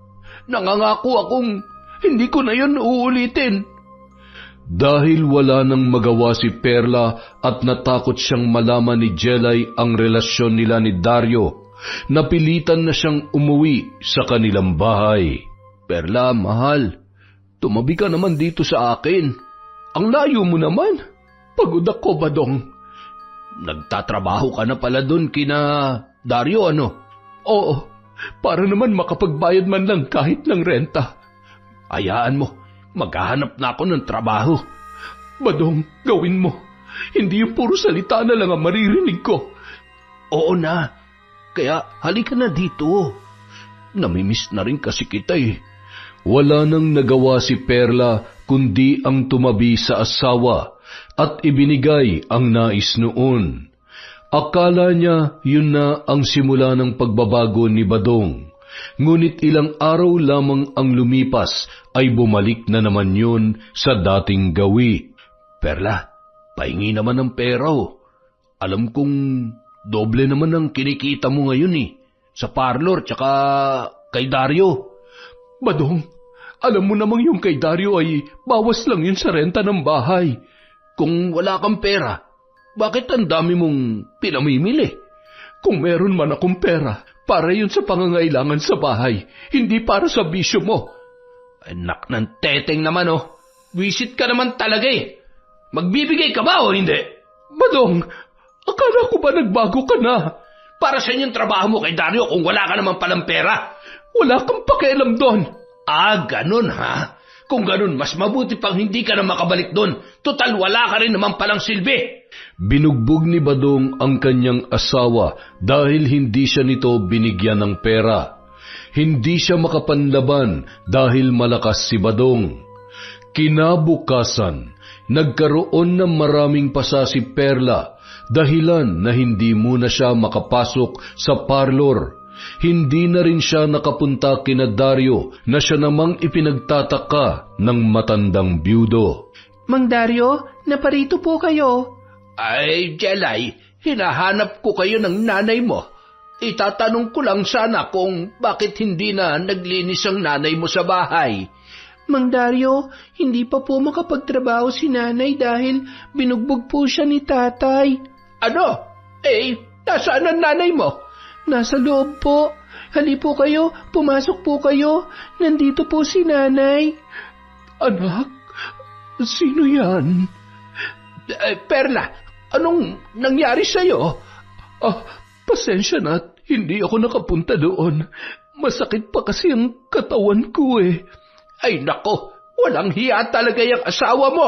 Nangangako akong hindi ko na yun uulitin. Dahil wala nang magawa si Perla at natakot siyang malaman ni Jelay ang relasyon nila ni Dario, napilitan na siyang umuwi sa kanilang bahay. Perla, mahal, tumabi ka naman dito sa akin. Ang layo mo naman. Pagod ako, Badong. Nagtatrabaho ka na pala dun kina Dario, ano? Oo, para naman makapagbayad man lang kahit ng renta. Hayaan mo, maghahanap na ako ng trabaho. Badong, gawin mo. Hindi yung puro salita na lang ang maririnig ko. Oo na, kaya halika na dito. Namimiss na rin kasi kita eh. Wala nang nagawa si Perla kundi ang tumabi sa asawa at ibinigay ang nais noon. Akala niya yun na ang simula ng pagbabago ni Badong. Ngunit ilang araw lamang ang lumipas ay bumalik na naman yun sa dating gawi. Perla, pahingi naman ng pera oh. Alam kong doble naman ang kinikita mo ngayon eh. Sa parlor tsaka kay Dario. Badong, alam mo namang yung kay Dario ay bawas lang yun sa renta ng bahay. Kung wala kang pera, bakit ang dami mong pinamimili? Kung meron man akong pera, para yun sa pangangailangan sa bahay, hindi para sa bisyo mo. Anak ng teteng naman oh. Wisit ka naman talaga eh. Magbibigay ka ba o hindi? Badong, akala ko ba nagbago ka na? Para sa yung trabaho mo kay Dario kung wala ka naman palang pera? Wala kang pakialam doon. Ganun ha? Kung ganun, mas mabuti pang hindi ka na makabalik doon. Total, wala ka rin naman palang silbi. Binugbog ni Badong ang kanyang asawa dahil hindi siya nito binigyan ng pera. Hindi siya makapanlaban dahil malakas si Badong. Kinabukasan, nagkaroon ng maraming pasa si Perla dahilan na hindi muna siya makapasok sa parlor. Hindi na rin siya nakapunta kina Dario na siya namang ipinagtataka ng matandang byudo. Mang Dario, naparito po kayo. Ay, Jelay, hinahanap ko kayo ng nanay mo. Itatanong ko lang sana kung bakit hindi na naglinis ang nanay mo sa bahay. Mang Dario, hindi pa po makapagtrabaho si nanay dahil binugbog po siya ni tatay. Ano? Nasaan ang nanay mo? Nasa loob po. Hali po kayo, pumasok po kayo. Nandito po si nanay. Anak, sino yan? Perla, anong nangyari sa'yo? Pasensya na at hindi ako nakapunta doon. Masakit pa kasi ang katawan ko eh. Ay nako, walang hiya talaga yung asawa mo.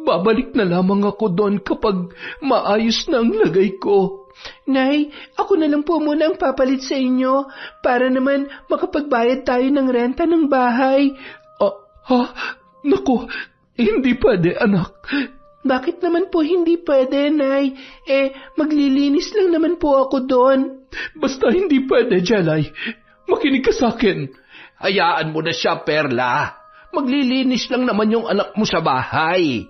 Babalik na lamang ako doon kapag maayos na ang lagay ko. Nay, ako na lang po muna ang papalit sa inyo para naman makapagbayad tayo ng renta ng bahay. Naku, hindi pwede, anak. Bakit naman po hindi pwede, Nay? Maglilinis lang naman po ako doon. Basta hindi pwede, Jelay. Makinig ka sa akin. Hayaan mo na siya, Perla. Maglilinis lang naman yung anak mo sa bahay.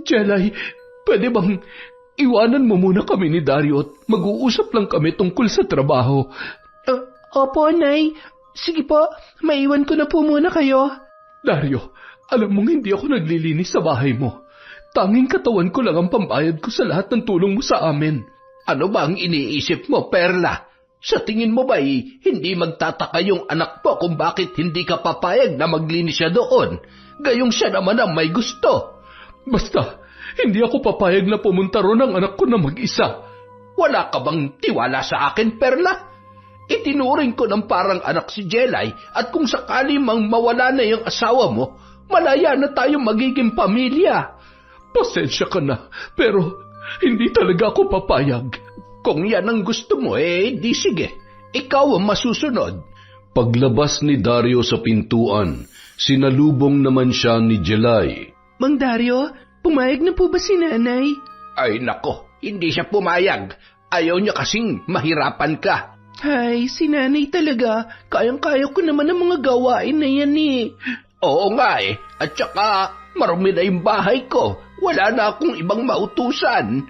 Jelay, pwede bang iwanan mo muna kami ni Dario at mag-uusap lang kami tungkol sa trabaho? Opo, Nay. Sige po, maiwan ko na po muna kayo. Dario, alam mong hindi ako naglilinis sa bahay mo. Tanging katawan ko lang ang pambayad ko sa lahat ng tulong mo sa amin. Ano ba ang iniisip mo, Perla? Sa tingin mo ba'y hindi magtataka yung anak mo kung bakit hindi ka papayag na maglinis siya doon? Gayong siya naman ang may gusto. Basta, hindi ako papayag na pumunta ron ang anak ko na mag-isa. Wala ka bang tiwala sa akin, Perla? Itinuring ko ng parang anak si Jelay at kung sakali mang mawala na yung asawa mo, malaya na tayong magiging pamilya. Pasensya ka na, pero hindi talaga ako papayag. Kung yan ang gusto mo, di sige. Ikaw ang masusunod. Paglabas ni Dario sa pintuan, sinalubong naman siya ni Jelay. Mang Dario, pumayag na po ba si nanay? Ay nako, hindi siya pumayag. Ayaw niya kasing mahirapan ka. Ay, si nanay talaga. Kayang-kaya ko naman ang mga gawain na yan eh. Oo nga eh. At saka, marumi na yung bahay ko. Wala na akong ibang mautusan.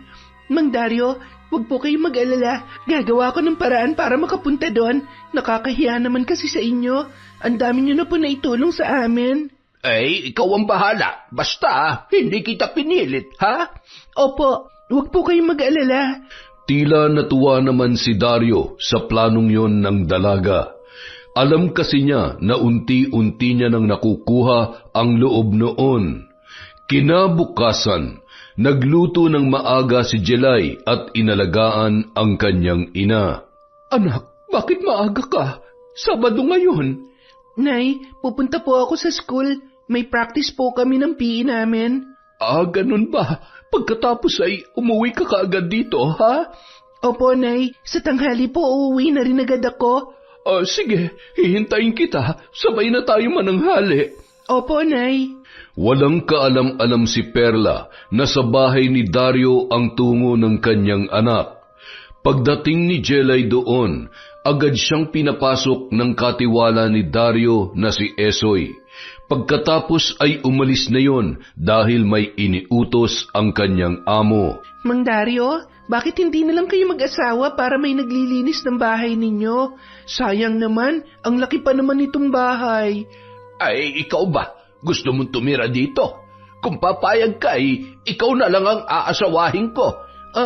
Mang Dario, huwag po kayong mag-alala. Gagawa ko ng paraan para makapunta doon. Nakakahiya naman kasi sa inyo. Ang dami niyo na po naitulong sa amin. Ikaw ang bahala. Basta, hindi kita pinilit, ha? Opo, huwag po kayong mag-alala. Tila natuwa naman si Dario sa planong yon ng dalaga. Alam kasi niya na unti-unti niya nang nakukuha ang loob noon. Kinabukasan, nagluto ng maaga si Jelay at inalagaan ang kanyang ina. Anak, bakit maaga ka? Sabado ngayon. Nay, pupunta po ako sa school. May practice po kami ng PE namin. Ganun ba? Pagkatapos ay umuwi ka kaagad dito, ha? Opo, Nay. Sa tanghali po uuwi na rin agad ako. Sige, hihintayin kita. Sabay na tayo mananghali. Opo, Nay. Walang kaalam-alam si Perla na sa bahay ni Dario ang tungo ng kanyang anak. Pagdating ni Jelay doon, agad siyang pinapasok ng katiwala ni Dario na si Esoy. Pagkatapos ay umalis na yon dahil may iniutos ang kanyang amo. Mang Dario, bakit hindi na lang kayo mag-asawa para may naglilinis ng bahay ninyo? Sayang naman, ang laki pa naman itong bahay. Ikaw ba? Gusto mong tumira dito? Kung papayag ka ikaw na lang ang aasawahin ko. Ha?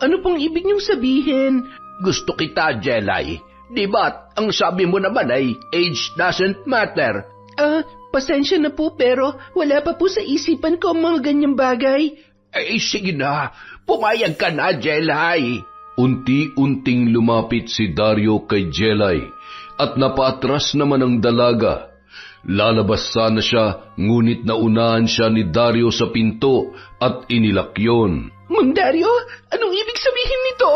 Ano pong ibig niyong sabihin? Gusto kita, Jelay. Di ba ang sabi mo naman ay age doesn't matter? Pasensya na po pero wala pa po sa isipan ko ang mga ganyang bagay. Sige na. Pumayag ka na, Jelay. Unti-unting lumapit si Dario kay Jelay at napaatras naman ang dalaga. Lalabas sana siya, ngunit naunahan siya ni Dario sa pinto at inilak yon. Mang Dario, anong ibig sabihin nito?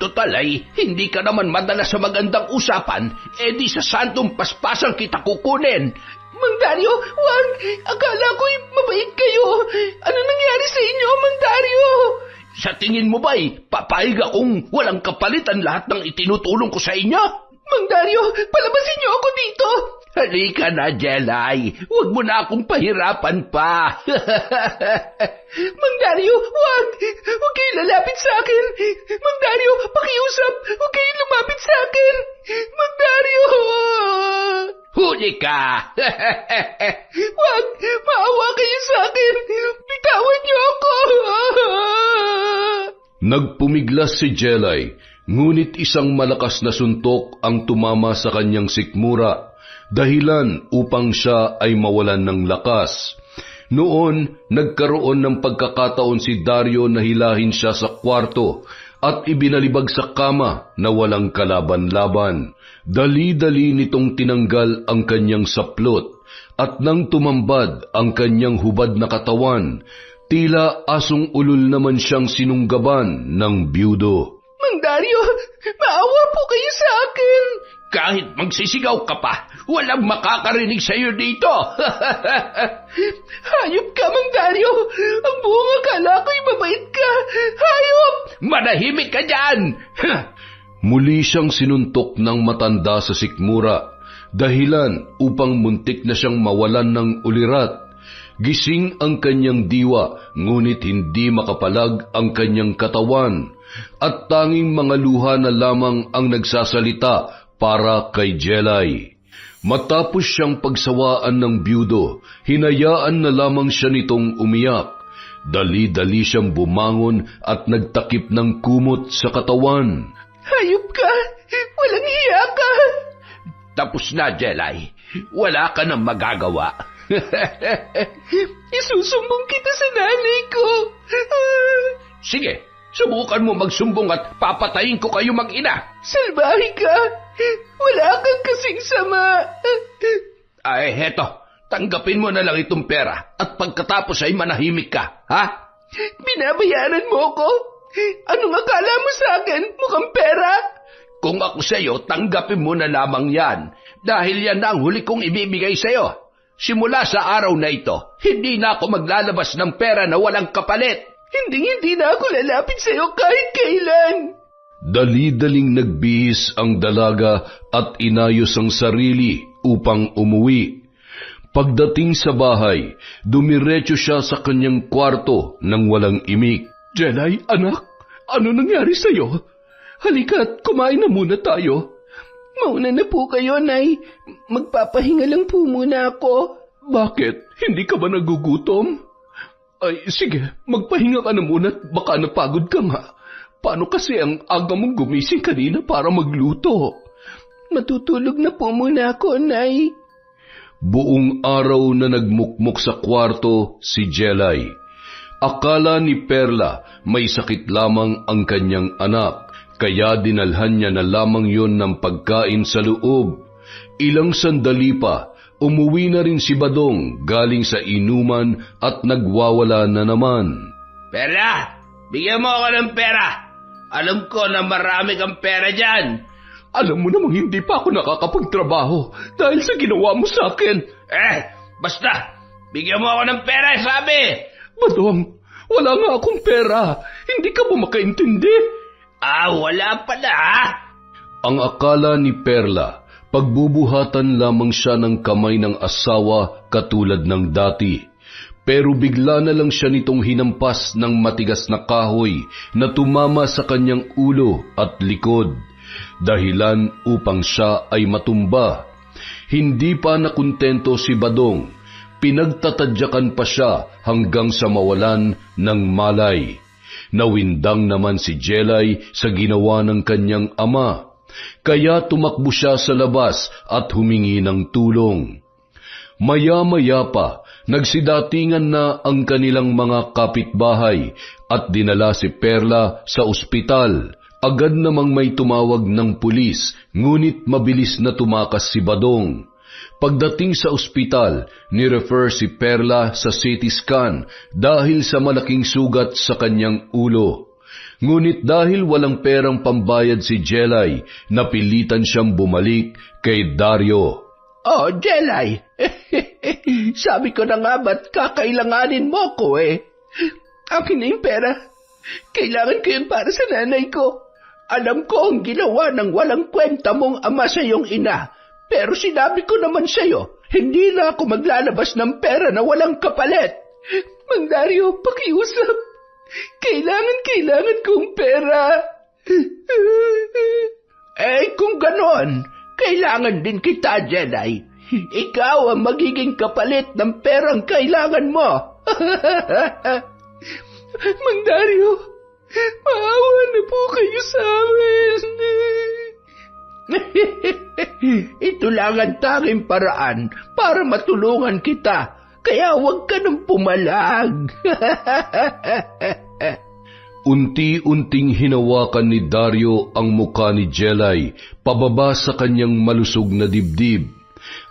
Total hindi ka naman madala sa magandang usapan, di sa santong paspasan kita kukunin. Mang Dario, wag! Akala ko'y mabait kayo. Ano nangyari sa inyo, Mang Dario? Sa tingin mo ba'y papayag akong walang kapalitan lahat ng itinutulong ko sa inyo? Mang Dario, palabasin niyo ako dito! Halika na, Jelay. Huwag mo na akong pahirapan pa. Mang Dario, wag! Huwag kayong lalapit sa akin! Mang Dario, pakiusap! Huwag kayong lumapit sa akin! Mang Dario! Huli ka! Wag! Maawa kayo sa akin! Bitawan niyo ako! Nagpumiglas si Jelay, ngunit isang malakas na suntok ang tumama sa kanyang sikmura, dahilan upang siya ay mawalan ng lakas. Noon, nagkaroon ng pagkakataon si Dario na hilahin siya sa kwarto at ibinalibag sa kama na walang kalaban-laban. Dali-dali nitong tinanggal ang kanyang saplot at nang tumambad ang kanyang hubad na katawan, tila asong ulol naman siyang sinunggaban ng byudo. Mang Dario, maawa po kayo sa akin! Kahit magsisigaw ka pa, walang makakarinig sa iyo dito. Hayop ka, Mang Dario! Ang buong akala ko'y mabait ka! Hayop! Manahimik ka dyan! Muli siyang sinuntok ng matanda sa sikmura, dahilan upang muntik na siyang mawalan ng ulirat. Gising ang kanyang diwa, ngunit hindi makapalag ang kanyang katawan, at tanging mga luha na lamang ang nagsasalita para kay Jelay. Matapos siyang pagsawaan ng byudo, hinayaan na lamang siya nitong umiyak. Dali-dali siyang bumangon at nagtakip ng kumot sa katawan. Hayop ka! Walang hiya ka! Tapos na, Jelay. Wala ka nang magagawa. Isusumbong kita sa nanay ko. Sige, subukan mo magsumbong at papatayin ko kayo mag-ina. Salbahe ka! Wala kang kasing sama. Heto. Tanggapin mo na lang itong pera at pagkatapos ay manahimik ka, ha? Binabayaran mo ko? Anong akala mo sa akin? Mukhang pera? Kung ako sa'yo, tanggapin mo na lamang yan dahil yan na ang huli kong ibibigay sa'yo. Simula sa araw na ito, hindi na ako maglalabas ng pera na walang kapalit. Hindi na ako lalapit sa'yo kahit kailan. Dali-daling nagbihis ang dalaga at inayos ang sarili upang umuwi. Pagdating sa bahay, dumiretso siya sa kanyang kwarto nang walang imik. Jelay, anak, ano nangyari sa'yo? Halika't kumain na muna tayo. Mauna na po kayo, Nay. Magpapahinga lang po muna ako. Bakit? Hindi ka ba nagugutom? Ay, sige, magpahinga ka na muna at baka napagod ka nga. Paano kasi ang aga mong gumising kanina para magluto? Matutulog na po muna ako, Nay. Buong araw na nagmukmok sa kwarto si Jelay. Akala ni Perla may sakit lamang ang kanyang anak, kaya dinalhan niya na lamang yon ng pagkain sa loob. Ilang sandali pa, umuwi na rin si Badong galing sa inuman at nagwawala na naman. Perla, bigyan mo ako ng pera. Alam ko na marami kang pera dyan. Alam mo namang hindi pa ako nakakapagtrabaho dahil sa ginawa mo sa akin. Basta, bigyan mo ako ng pera, sabi. Badong, wala nga akong pera. Hindi ka ba makaintindi? Wala pala, ha? Ang akala ni Perla, pagbubuhatan lamang siya ng kamay ng asawa katulad ng dati. Pero bigla na lang siya nitong hinampas ng matigas na kahoy na tumama sa kanyang ulo at likod. Dahilan upang siya ay matumba. Hindi pa nakuntento si Badong. Pinagtatadyakan pa siya hanggang sa mawalan ng malay. Nawindang naman si Jelay sa ginawa ng kanyang ama. Kaya tumakbo siya sa labas at humingi ng tulong. Maya-maya pa, nagsidatingan na ang kanilang mga kapitbahay at dinala si Perla sa ospital. Agad namang may tumawag ng pulis, ngunit mabilis na tumakas si Badong. Pagdating sa ospital, ni-refer si Perla sa CT scan dahil sa malaking sugat sa kanyang ulo. Ngunit dahil walang perang pambayad si Jelay, napilitan siyang bumalik kay Dario. Oh, Jelay, sabi ko na nga ba't kakailanganin mo ko Akin na yung pera. Kailangan ko yun para sa nanay ko. Alam ko ang ginawa ng walang kwenta mong ama sa iyong ina. Pero sinabi ko naman sa iyo, hindi na ako maglalabas ng pera na walang kapalit. Mang Dario, pakiusap. Kailangan kong pera. Kung ganon, kailangan din kita, Jelay. Ikaw ang magiging kapalit ng perang kailangan mo. Mang Dario, maawa na po kayo sa amin. Ito lang ang tanging paraan para matulungan kita. Kaya huwag ka nang pumalag. Unti-unting hinawakan ni Dario ang muka ni Jelay pababa sa kanyang malusog na dibdib.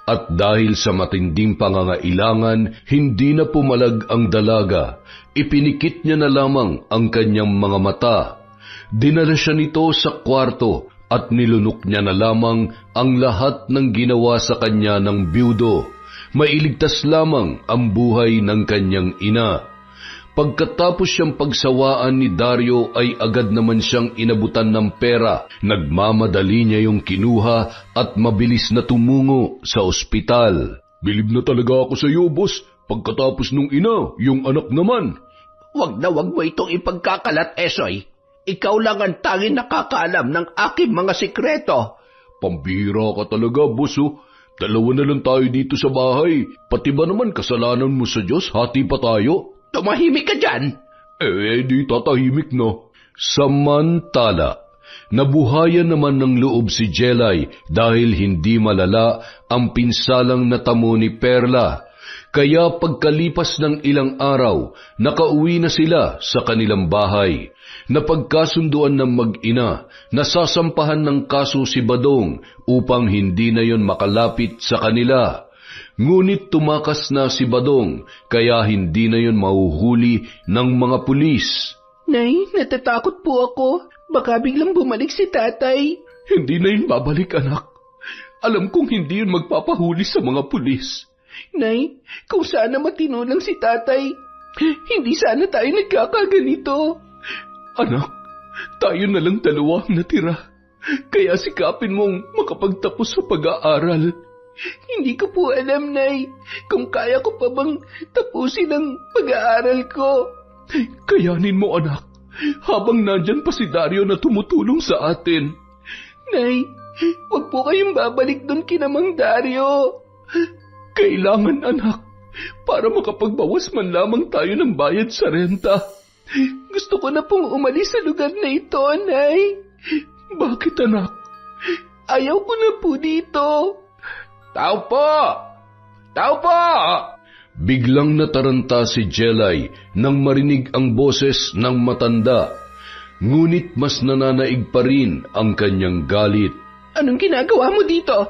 At dahil sa matinding pangangailangan, hindi na pumalag ang dalaga. Ipinikit niya na lamang ang kanyang mga mata. Dinala siya nito sa kwarto at nilunok niya na lamang ang lahat ng ginawa sa kanya ng biyudo. Mailigtas lamang ang buhay ng kanyang ina. Pagkatapos siyang pagsawaan ni Dario ay agad naman siyang inabutan ng pera. Nagmamadali niya yung kinuha at mabilis na tumungo sa ospital. Bilib na talaga ako sa iyo, boss. Pagkatapos nung ina, yung anak naman. Wag mo itong ipagkakalat, Esoy. Ikaw lang ang tanging nakakaalam ng aking mga sikreto. Pambira ka talaga, boss. Dalawa na lang tayo dito sa bahay. Pati ba naman kasalanan mo sa Diyos? Hati pa tayo. Tumahimik ka dyan. Di tatahimik na. Samantala, nabuhayan naman ng loob si Jelay dahil hindi malala ang pinsalang natamo ni Perla. Kaya pagkalipas ng ilang araw, nakauwi na sila sa kanilang bahay. Napagkasunduan ng mag-ina, nasasampahan ng kaso si Badong upang hindi na yon makalapit sa kanila. Ngunit tumakas na si Badong, kaya hindi na yon mahuhuli ng mga pulis. Nay, natatakot po ako. Baka biglang bumalik si tatay. Hindi na yun babalik, anak. Alam kong hindi yun magpapahuli sa mga pulis. Nay, kung sana matino lang si tatay, hindi sana tayo nagkakaganito. Anak, tayo na lang dalawa ang natira. Kaya sikapin mong makapagtapos sa pag-aaral. Hindi ko po alam, Nay, kung kaya ko pa bang tapusin ang pag-aaral ko. Kayanin mo, anak, habang nandyan pa si Dario na tumutulong sa atin. Nay, wag po kayong babalik doon kina Mang Dario. Kailangan, anak, para makapagbawas man lamang tayo ng bayad sa renta. Gusto ko na pong umalis sa lugar na ito, Nay. Bakit, anak? Ayaw ko na po dito. Tao po! Tao po! Biglang nataranta si Jelay nang marinig ang boses ng matanda. Ngunit mas nananaig pa rin ang kanyang galit. Anong ginagawa mo dito?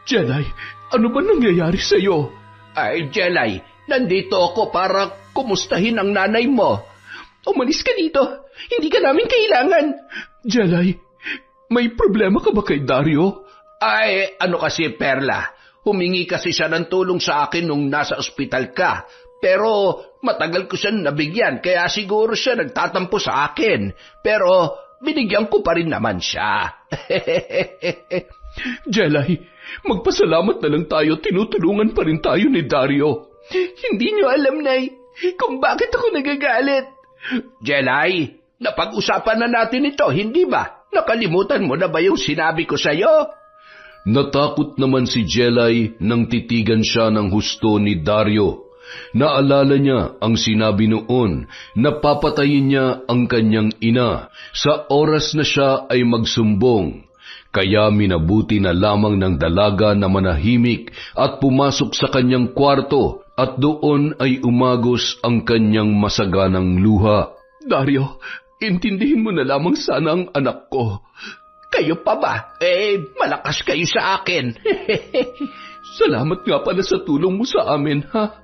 Jelay, ano ba nangyayari sa'yo? Ay, Jelay, nandito ako para kumustahin ang nanay mo. Umalis ka dito. Hindi ka namin kailangan. Jelay, may problema ka ba kay Dario? Ay, ano kasi, Perla? Humingi kasi siya ng tulong sa akin nung nasa ospital ka. Pero matagal ko siyang nabigyan, kaya siguro siya nagtatampo sa akin. Pero binigyan ko pa rin naman siya. Jelay, magpasalamat na lang tayo, tinutulungan pa rin tayo ni Dario. Hindi niyo alam, Nay, kung bakit ako nagagalit. Jelay, napag-usapan na natin ito, hindi ba? Nakalimutan mo na ba yung sinabi ko sa'yo? Natakot naman si Jelay nang titigan siya ng husto ni Dario. Naalala niya ang sinabi noon na papatayin niya ang kanyang ina sa oras na siya ay magsumbong. Kaya minabuti na lamang ng dalaga na manahimik at pumasok sa kanyang kwarto at doon ay umagos ang kanyang masaganang luha. Dario, intindihin mo na lamang sana ang anak ko. Kayo pa ba? Malakas kayo sa akin. Salamat nga pala sa tulong mo sa amin, ha?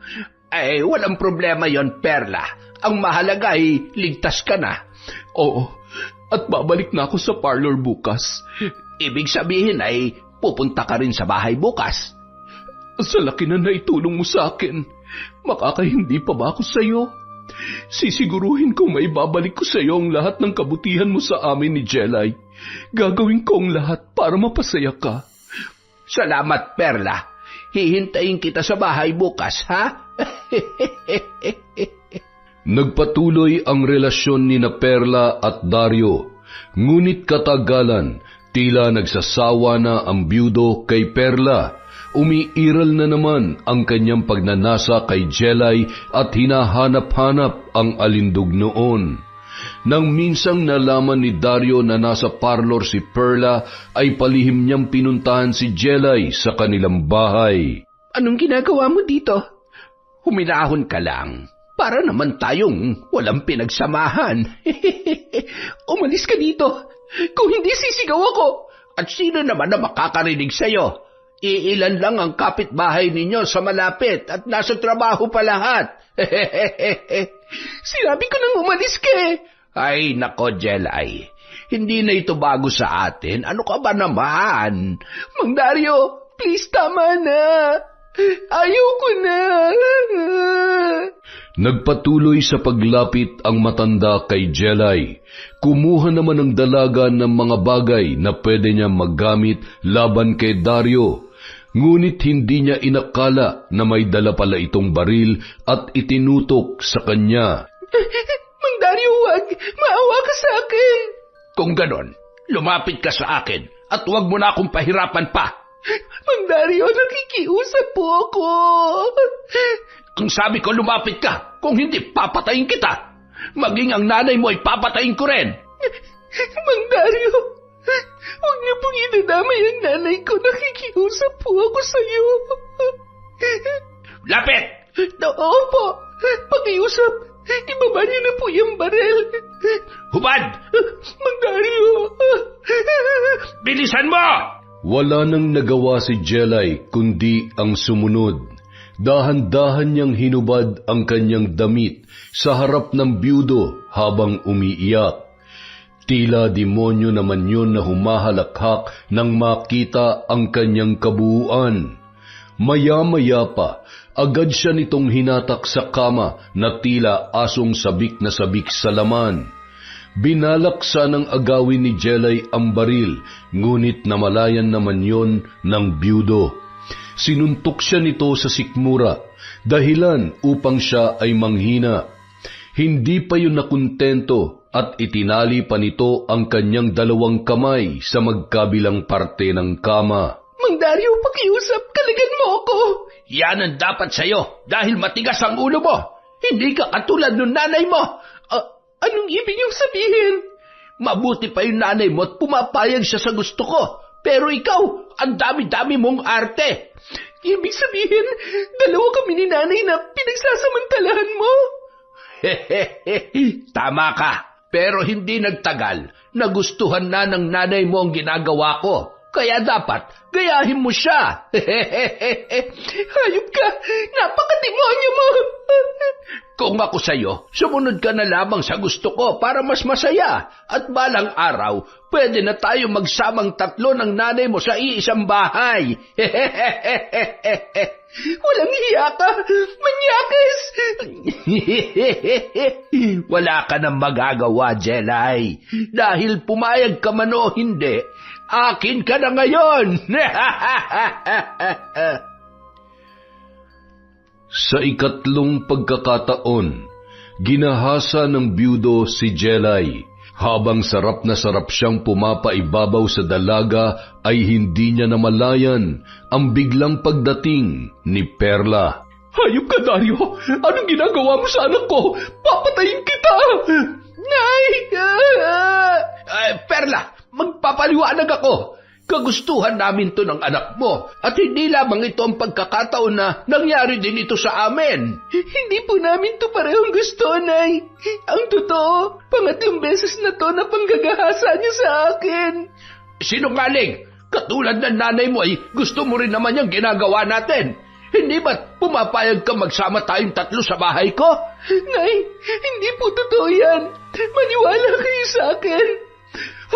Walang problema yon, Perla. Ang mahalaga ay ligtas ka na. Oo, at babalik na ako sa parlor bukas. Ibig sabihin ay pupunta ka rin sa bahay bukas. Sa laki na naitulong mo sa akin, makakahindi pa ba ako sa'yo? Sisiguruhin kong maibabalik ko sa'yo ang lahat ng kabutihan mo sa amin ni Jelay. Gagawin ko ang lahat para mapasaya ka. Salamat, Perla. Hihintayin kita sa bahay bukas, ha? Nagpatuloy ang relasyon ni na Perla at Dario. Ngunit katagalan, tila nagsasawa na ang byudo kay Perla. Umiiral na naman ang kanyang pagnanasa kay Jelay at hinahanap-hanap ang alindog noon. Nang minsang nalaman ni Dario na nasa parlor si Perla, ay palihim niyang pinuntahan si Jelay sa kanilang bahay. Anong ginagawa mo dito? Huminahon ka lang. Para naman tayong walang pinagsamahan. Umalis ka dito. Kung hindi, sisigaw ako. At sino naman na makakarinig sa'yo? Iilan lang ang kapitbahay ninyo sa malapit at nasa trabaho pa lahat. Sinabi ko nang umalis ka eh. Ay, nako, Jelay. Hindi na ito bago sa atin. Ano ka ba naman? Mang Dario, please, tama na. Ayaw ko na. Nagpatuloy sa paglapit ang matanda kay Jelay. Kumuha naman ng dalaga ng mga bagay na pwede niya maggamit laban kay Dario. Ngunit hindi niya inakala na may dala pala itong baril at itinutok sa kanya. Mang Dario, wag. Maawa ka sa akin. Kung ganon, lumapit ka sa akin at huwag mo na akong pahirapan pa. Mang Dario, nakikiusap po ako. Kung sabi ko lumapit ka, kung hindi papatayin kita. Maging ang nanay mo ay papatayin ko rin. Mang Dario, huwag niyo pong idadamay ang nanay ko. Nakikiusap po ako sa iyo. Lapit! Opo, pakiusap. Ibaba niyo na po yung baril. Hubad! Mang Dario! Bilisan mo! Wala nang nagawa si Jelay kundi ang sumunod. Dahan-dahan niyang hinubad ang kanyang damit sa harap ng byudo habang umiiyak. Tila demonyo naman yun na humahalakhak nang makita ang kanyang kabuuan. Maya-maya pa, agad siya nitong hinatak sa kama na tila asong sabik na sabik sa laman. Binalak sanang agawin ni Jelay ang baril, ngunit namalayan naman yon ng byudo. Sinuntok siya nito sa sikmura, dahilan upang siya ay manghina. Hindi pa yun nakuntento at itinali pa nito ang kanyang 2 kamay sa magkabilang parte ng kama. Mang Dario, pakiusap, kalagan mo ako. Yan ang dapat sa'yo dahil matigas ang ulo mo. Hindi ka katulad ng nanay mo. Anong ibig niyong sabihin? Mabuti pa yung nanay mo at pumapayag siya sa gusto ko. Pero ikaw, ang dami-dami mong arte. Ibig sabihin, 2 kami ni nanay na pinagsasamantalahan mo? Tama ka. Pero hindi nagtagal. Nagustuhan na ng nanay mo ang ginagawa ko. Kaya dapat, gayahin mo siya. Hayop ka! Napakademonyo mo! Kung ako sa'yo, sumunod ka na lamang sa gusto ko para mas masaya. At balang araw, pwede na tayo magsamang 3 ng nanay mo sa iisang bahay. Walang hiya ka! Manyakis! Wala ka nang magagawa, Jelay. Dahil pumayag ka man o hindi, akin ka na ngayon! Sa 3 pagkakataon, ginahasa ng byudo si Jelay. Habang sarap na sarap siyang pumapaibabaw sa dalaga ay hindi niya namalayan ang biglang pagdating ni Perla. Hayop ka, Dario! Anong ginagawa mo sa anak ko? Papatayin kita! Nay! Perla, magpapaliwanag ako. Kagustuhan namin to ng anak mo at hindi lamang ito ang pagkakataon na nangyari din ito sa amin. Hindi po namin to parehong gusto, Nay. Ang totoo, 3 beses na to na panggagahasa niyo sa akin. Sinungaling! Katulad ng nanay mo ay gusto mo rin naman yung ginagawa natin. Hindi ba't pumapayag ka magsama tayong 3 sa bahay ko? Nay, hindi po totoo yan. Maniwala kayo sa akin.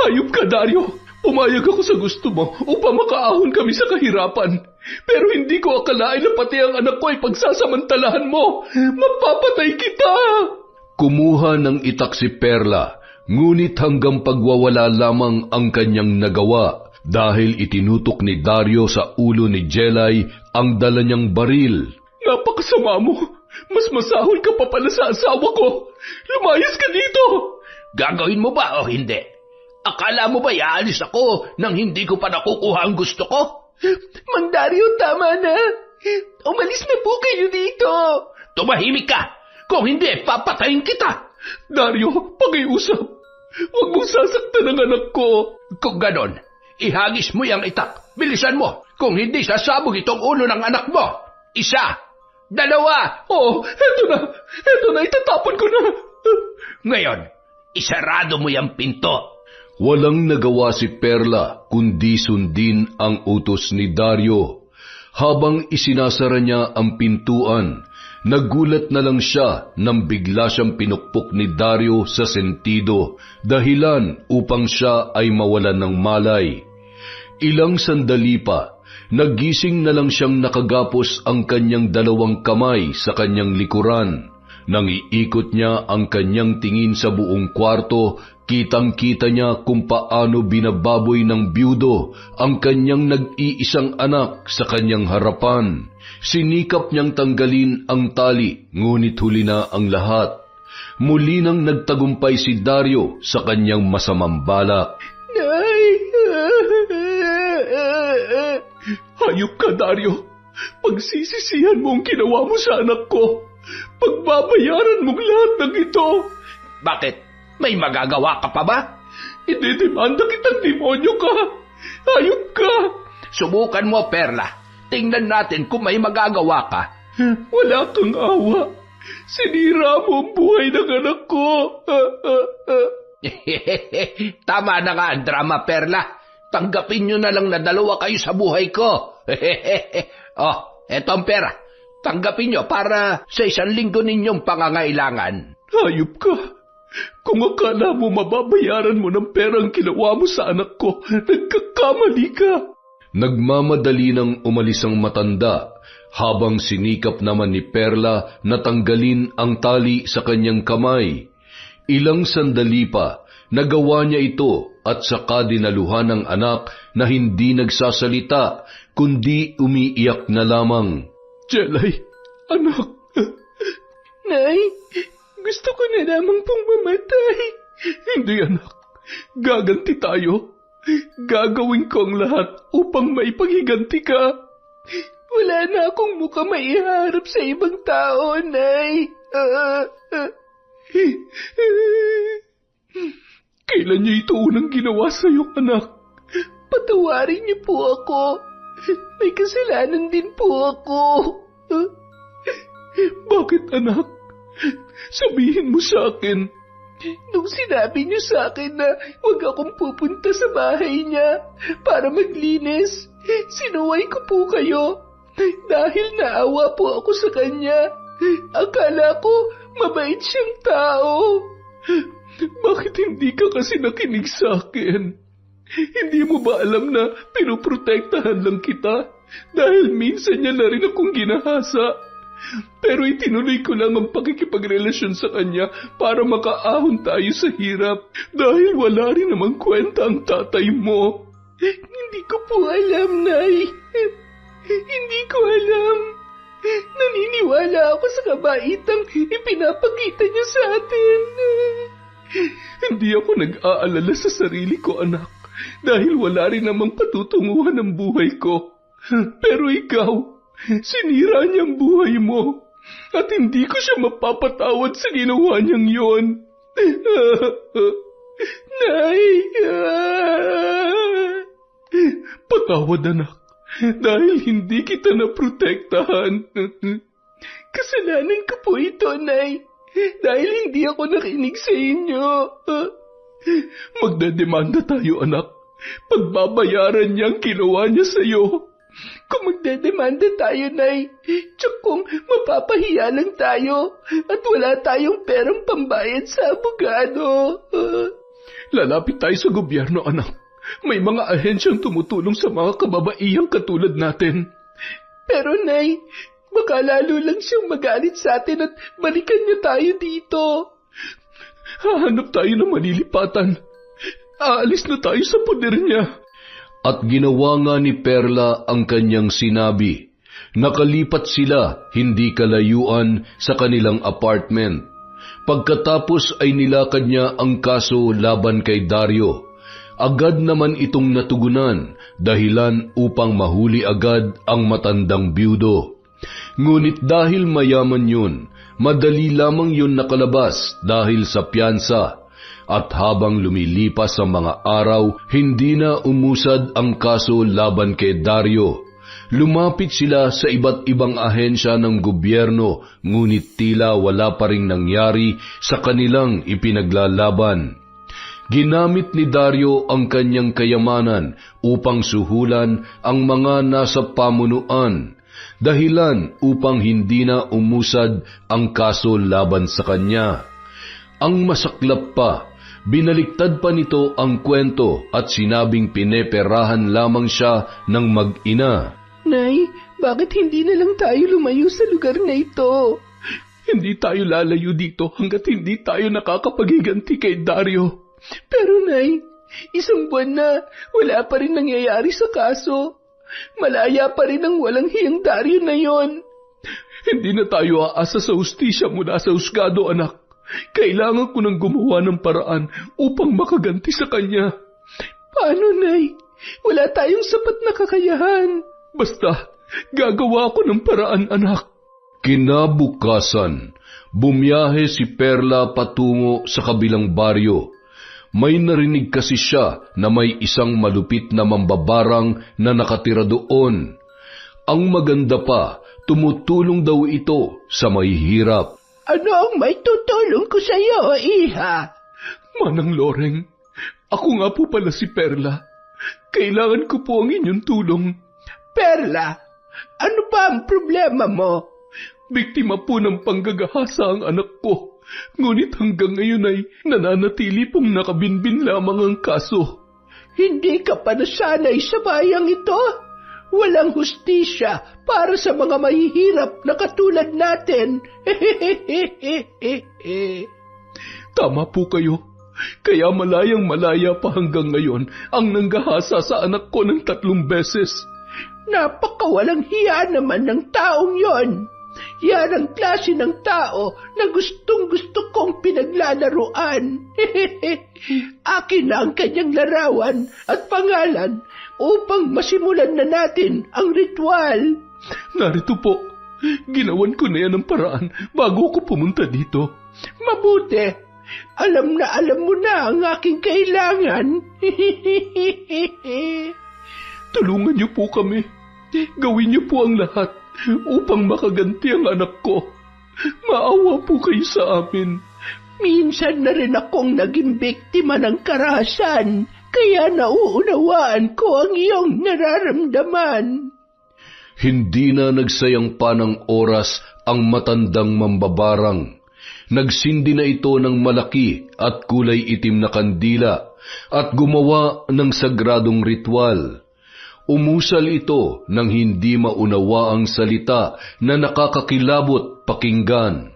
Hayop ka, Dario! Pumayag ako sa gusto mo upang makaahon kami sa kahirapan. Pero hindi ko akalain na pati ang anak ko ay pagsasamantalahan mo. Mapapatay kita! Kumuha ng itak si Perla, ngunit hanggang pagwawala lamang ang kanyang nagawa dahil itinutok ni Dario sa ulo ni Jelay ang dala niyang baril. Napakasama mo! Mas masahol ka pa pala sa asawa ko! Lumayas ka dito! Gagawin mo ba o hindi? Akala mo ba iaalis ako nang hindi ko pa nakukuha ang gusto ko? Mang Dario, tama na. Umalis na po kayo dito. Tumahimik ka! Kung hindi, papatayin kita! Dario, pakiusap. Huwag mong sasaktan ang anak ko. Kung ganon, ihagis mo yung itak. Bilisan mo. Kung hindi, sasabog itong ulo ng anak mo. 1, 2. Oh, eto na, itatapon ko na. Ngayon, isarado mo yung pinto. Walang nagawa si Perla kundi sundin ang utos ni Dario. Habang isinasara niya ang pintuan, nagulat na lang siya nang bigla siyang pinukpok ni Dario sa sentido, dahilan upang siya ay mawalan ng malay. Ilang sandali pa, nagising na lang siyang nakagapos ang kanyang 2 kamay sa kanyang likuran. Nang iikot niya ang kanyang tingin sa buong kwarto, kitang-kita niya kung paano binababoy ng byudo ang kanyang nag-iisang anak sa kanyang harapan. Sinikap niyang tanggalin ang tali, ngunit huli na ang lahat. Muli nang nagtagumpay si Dario sa kanyang masamang balak. Nay! Hayop ka, Dario. Pagsisisihan mo ang ginawa mo sa anak ko. Pagbabayaran mong lahat ng ito. Bakit? May magagawa ka pa ba? Idedemanda kitang demonyo ka. Hayop ka. Subukan mo, Perla. Tingnan natin kung may magagawa ka. Wala kang awa. Sinira mo ang buhay ng anak ko. Tama na nga ang drama, Perla. Tanggapin nyo na lang na 2 kayo sa buhay ko. Oh, eto ang pera. Tanggapin nyo para sa 1 linggo ninyong pangangailangan. Hayop ka. Kung akala mo mababayaran mo ng perang ginawa mo sa anak ko, nagkakamali ka. Nagmamadali nang umalis ang matanda, habang sinikap naman ni Perla na tanggalin ang tali sa kanyang kamay. Ilang sandali pa, nagawa niya ito at saka dinaluhan ng anak na hindi nagsasalita, kundi umiiyak na lamang. Jelay, anak. Nay, gusto ko na lamang pong mamatay. Hindi anak, gaganti tayo. Gagawin ko ang lahat upang maipaghiganti ka. Wala na akong muka maiharap sa ibang tao, Nay. Kailan niya ito unang ginawa sa'yo, anak? Patawarin niyo po ako. May kasalanan din po ako. Bakit, anak? Sabihin mo sa akin. Nung sinabi niyo sa akin na huwag akong pupunta sa bahay niya para maglinis, sinuway ko po kayo. Dahil naawa po ako sa kanya. Akala ko mabait siyang tao. Bakit hindi ka kasi nakinig sa akin? Hindi mo ba alam na pinoprotektahan lang kita? Dahil minsan niya na rin akong ginahasa. Pero itinuloy ko lang ang pakikipagrelasyon sa kanya para makaahon tayo sa hirap. Dahil wala rin namang kwenta ang tatay mo. Hindi ko po alam, Nay. Hindi ko alam. Naniniwala ako sa kabaitang ipinapakita niya sa atin. Hindi ako nag-aalala sa sarili ko, anak. Dahil wala rin namang patutunguhan ang buhay ko. Pero ikaw, sinira niya ang buhay mo. At hindi ko siya mapapatawad sa ginawa niyang yon. Nay! Patawad, anak. Dahil hindi kita naprotektahan. Kasalanan ko po ito, Nay. Dahil hindi ako nakinig sa inyo. Magdedemanda tayo, anak. Pagbabayaran niya ang ginawa niya sa'yo. Kung magdedemanda tayo, Nay, tsak kung mapapahiya lang tayo at wala tayong perang pambayad sa abogado. Lalapit tayo sa gobyerno, anak. May mga ahensyang tumutulong sa mga kababaihang katulad natin. Pero, Nay, baka lalo lang siyang magalit sa atin at balikan niya tayo dito. Hahanap tayo ng malilipatan. Aalis na tayo sa poder niya. At ginawa nga ni Perla ang kanyang sinabi. Nakalipat sila hindi kalayuan sa kanilang apartment. Pagkatapos ay nilakad niya ang kaso laban kay Dario. Agad naman itong natugunan, dahilan upang mahuli agad ang matandang byudo. Ngunit dahil mayaman yun, madali lamang yun nakalabas dahil sa piyansa. At habang lumilipas ang mga araw, hindi na umusad ang kaso laban kay Dario. Lumapit sila sa iba't ibang ahensya ng gobyerno, ngunit tila wala pa ring nangyari sa kanilang ipinaglalaban. Ginamit ni Dario ang kanyang kayamanan upang suhulan ang mga nasa pamunuan, dahilan upang hindi na umusad ang kaso laban sa kanya. Ang masaklap pa, binaliktad pa nito ang kwento at sinabing pineperahan lamang siya ng mag-ina. Nay, bakit hindi na lang tayo lumayo sa lugar na ito? Hindi tayo lalayo dito hanggat hindi tayo nakakapaghiganti kay Dario. Pero, Nay, isang buwan na wala pa rin nangyayari sa kaso. Malaya pa rin ang walang hiyang Dario na yon. Hindi na tayo aasa sa hustisya mula sa husgado, anak. Kailangan ko nang gumawa ng paraan upang makaganti sa kanya. Paano, Nay? Wala tayong sapat na kakayahan. Basta, gagawa ko ng paraan, anak. Kinabukasan, bumiyahe si Perla patungo sa kabilang baryo. May narinig kasi siya na may isang malupit na mambabarang na nakatira doon. Ang maganda pa, tumutulong daw ito sa mahihirap. Ano ang may tutulong ko sa iyo, Iha? Manang Loreng, ako nga po pala si Perla. Kailangan ko po ang inyong tulong. Perla, ano ba ang problema mo? Biktima po ng panggagahasa ang anak ko. Ngunit hanggang ngayon ay nananatili pong nakabinbin lamang ang kaso. Hindi ka pa nasanay sa bayang ito? Walang hustisya para sa mga mahihirap na katulad natin. Tama po kayo. Kaya malayang malaya pa hanggang ngayon ang nanggahasa sa anak ko ng 3 beses. Napakawalang hiya naman ng taong yon. Yan ang klase ng tao na gustong-gusto kong pinaglalaruan. Akin na ang kanyang larawan at pangalan upang masimulan na natin ang ritual. Narito po. Ginawan ko na yan ng paraan bago ako pumunta dito. Mabuti. Alam mo na ang aking kailangan. Tulungan niyo po kami. Gawin niyo po ang lahat upang makaganti ang anak ko. Maawa po kayo sa amin. Minsan na rin akong naging biktima ng karahasan, kaya nauunawaan ko ang iyong nararamdaman. Hindi na nagsayang pa ng oras ang matandang mambabarang. Nagsindi na ito ng malaki at kulay itim na kandila at gumawa ng sagradong ritual. Umusal ito ng hindi maunawaang salita na nakakakilabot pakinggan.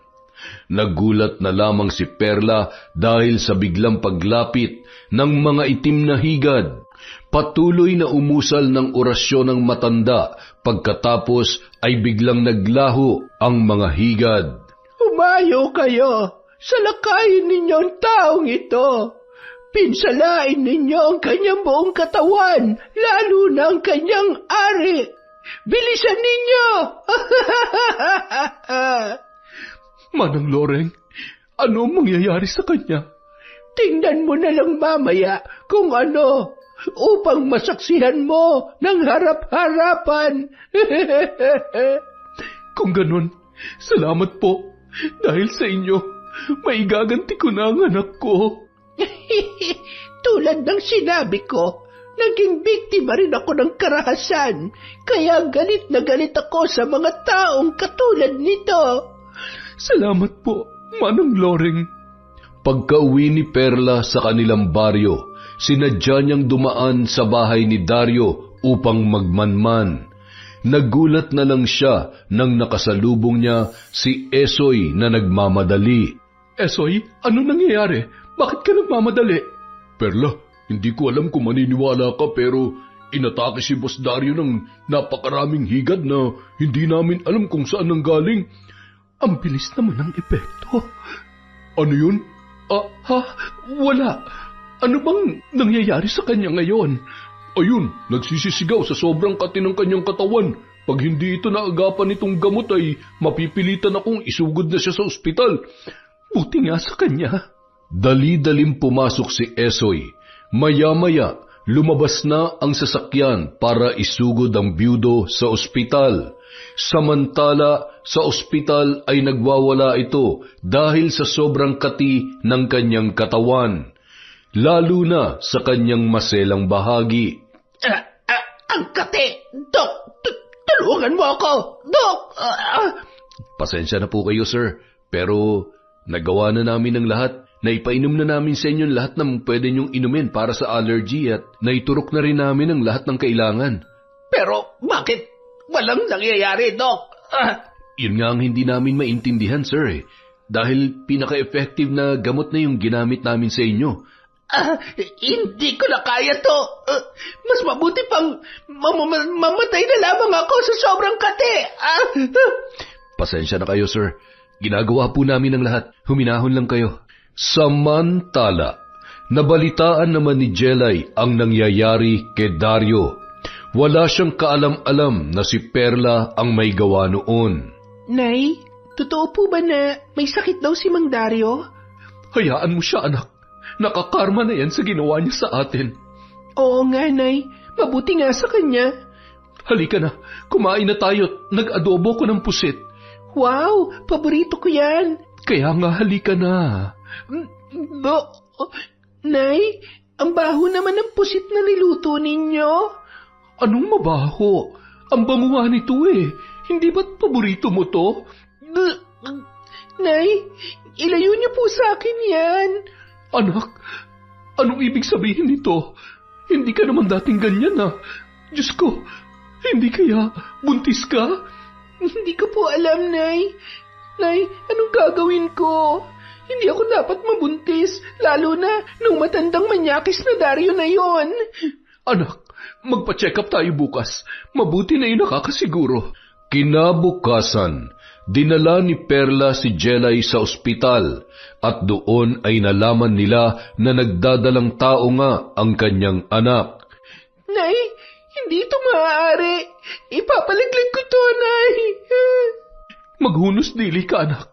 Nagulat na lamang si Perla dahil sa biglang paglapit ng mga itim na higad. Patuloy na umusal ng orasyon ng matanda, pagkatapos ay biglang naglaho ang mga higad. Humayo kayo! Salakayin ninyo ang taong ito! Pinsalain ninyo ang kanyang buong katawan, lalo na ang kanyang ari. Bilisan ninyo! Manang Loreng, ano mangyayari sa kanya? Tingnan mo na lang mamaya kung ano, upang masaksihan mo ng harap-harapan. Kung ganun, salamat po. Dahil sa inyo, maigaganti ko na ang anak ko. Tulad ng sinabi ko, naging biktima rin ako ng karahasan, kaya galit na galit ako sa mga taong katulad nito. Salamat po, Manang Loreng. Pagka-uwi ni Perla sa kanilang baryo, sinadya niyang dumaan sa bahay ni Dario upang magmanman. Nagulat na lang siya nang nakasalubong niya si Esoy na nagmamadali. Esoy, ano nangyayari? Bakit ka nagmamadali? Perla, hindi ko alam kung maniniwala ka pero inatake si Boss Dario ng napakaraming higad na hindi namin alam kung saan nanggaling. Ang bilis naman ng epekto. Ano yun? Wala. Ano bang nangyayari sa kanya ngayon? Ayun, nagsisisigaw sa sobrang kati ng kanyang katawan. Pag hindi ito naagapan nitong gamot ay mapipilitan akong isugod na siya sa ospital. Buti nga sa kanya. Dali-dalim pumasok si Esoy. Maya-maya, lumabas na ang sasakyan para isugod ang byudo sa ospital. Samantala, sa ospital ay nagwawala ito dahil sa sobrang kati ng kanyang katawan, lalo na sa kanyang maselang bahagi. Ang kati! Dok! Tulungan mo ako! Dok! Pasensya na po kayo, sir. Pero nagawa na namin ang lahat. Naipainom na namin sa inyo lahat ng pwede niyong inumin para sa allergy at naiturok na rin namin ang lahat ng kailangan. Pero bakit walang nangyayari, Dok? Yun nga ang hindi namin maintindihan, sir. Dahil pinaka-effective na gamot na yung ginamit namin sa inyo. Hindi ko na kaya to. Mas mabuti pang mamatay na lamang ako sa sobrang kati. Pasensya na kayo, sir. Ginagawa po namin ang lahat. Huminahon lang kayo. Samantala, nabalitaan naman ni Jelay ang nangyayari kay Dario. Wala siyang kaalam-alam na si Perla ang may gawa noon. Nay, totoo po ba na may sakit daw si Mang Dario? Hayaan mo siya, anak. Nakakarma na yan sa ginawa niya sa atin. Oo nga, Nay. Mabuti nga sa kanya. Halika na, kumain na tayo. Nag-adobo ko ng pusit. Wow, paborito ko yan. Kaya nga halika na. Nay, ang baho naman ng pusit na niluto ninyo. Anong mabaho? Ang banguha nito eh. Hindi ba't paborito mo to? Nay, ilayo niyo po sa akin yan. Anak, anong ibig sabihin nito? Hindi ka naman dating ganyan ah. Diyos ko, hindi kaya buntis ka? Hindi ko po alam, Nay. Nay, anong gagawin ko? Hindi ako dapat mabuntis, lalo na nung matandang manyakis na Dario na yon. Anak, Magpa-check up tayo bukas. Mabuti na yung nakakasiguro. Kinabukasan, dinala ni Perla si Jelay sa ospital at doon ay nalaman nila na nagdadalang tao nga ang kanyang anak. Nay, hindi ito maaari. Ipapalaglag ko to, Nay. Maghunos dili ka, anak.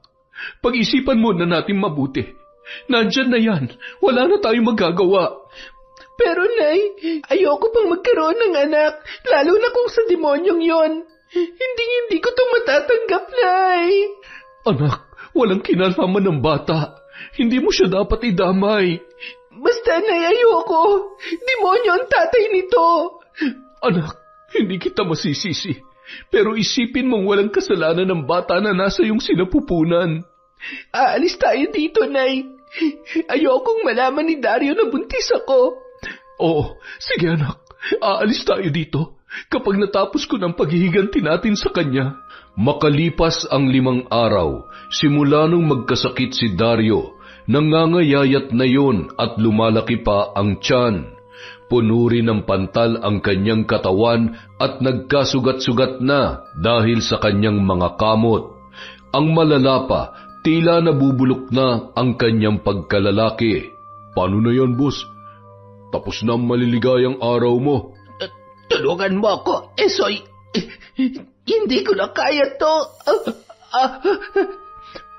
Pag-isipan mo na natin mabuti. Nandyan na yan. Wala na tayong magagawa. Pero, Nay, ayoko pang magkaroon ng anak, lalo na kung sa demonyong yon. Hindi ko to matatanggap, Nay. Anak, walang kinalaman ng bata. Hindi mo siya dapat idamay. Basta, Nay, ayoko. Demonyo ang tatay nito. Anak, hindi kita masisisi. Pero isipin mong walang kasalanan ng bata na nasa iyong sinapupunan. Aalis tayo dito, Nay. Ayokong malaman ni Dario na buntis ako. Oo, sige anak. Aalis tayo dito kapag natapos ko ng paghihiganti natin sa kanya. Makalipas ang 5 araw, simula nung magkasakit si Dario, nangangayayat na yon at lumalaki pa ang tiyan. Puno rin ng pantal ang kanyang katawan at nagkasugat-sugat na dahil sa kanyang mga kamot. Ang malala pa, tila nabubulok na ang kanyang pagkalalaki. Paano na yan, boss? Tapos na ang maliligayang araw mo. Tulungan mo ako, Esoy. Hindi ko na kaya to.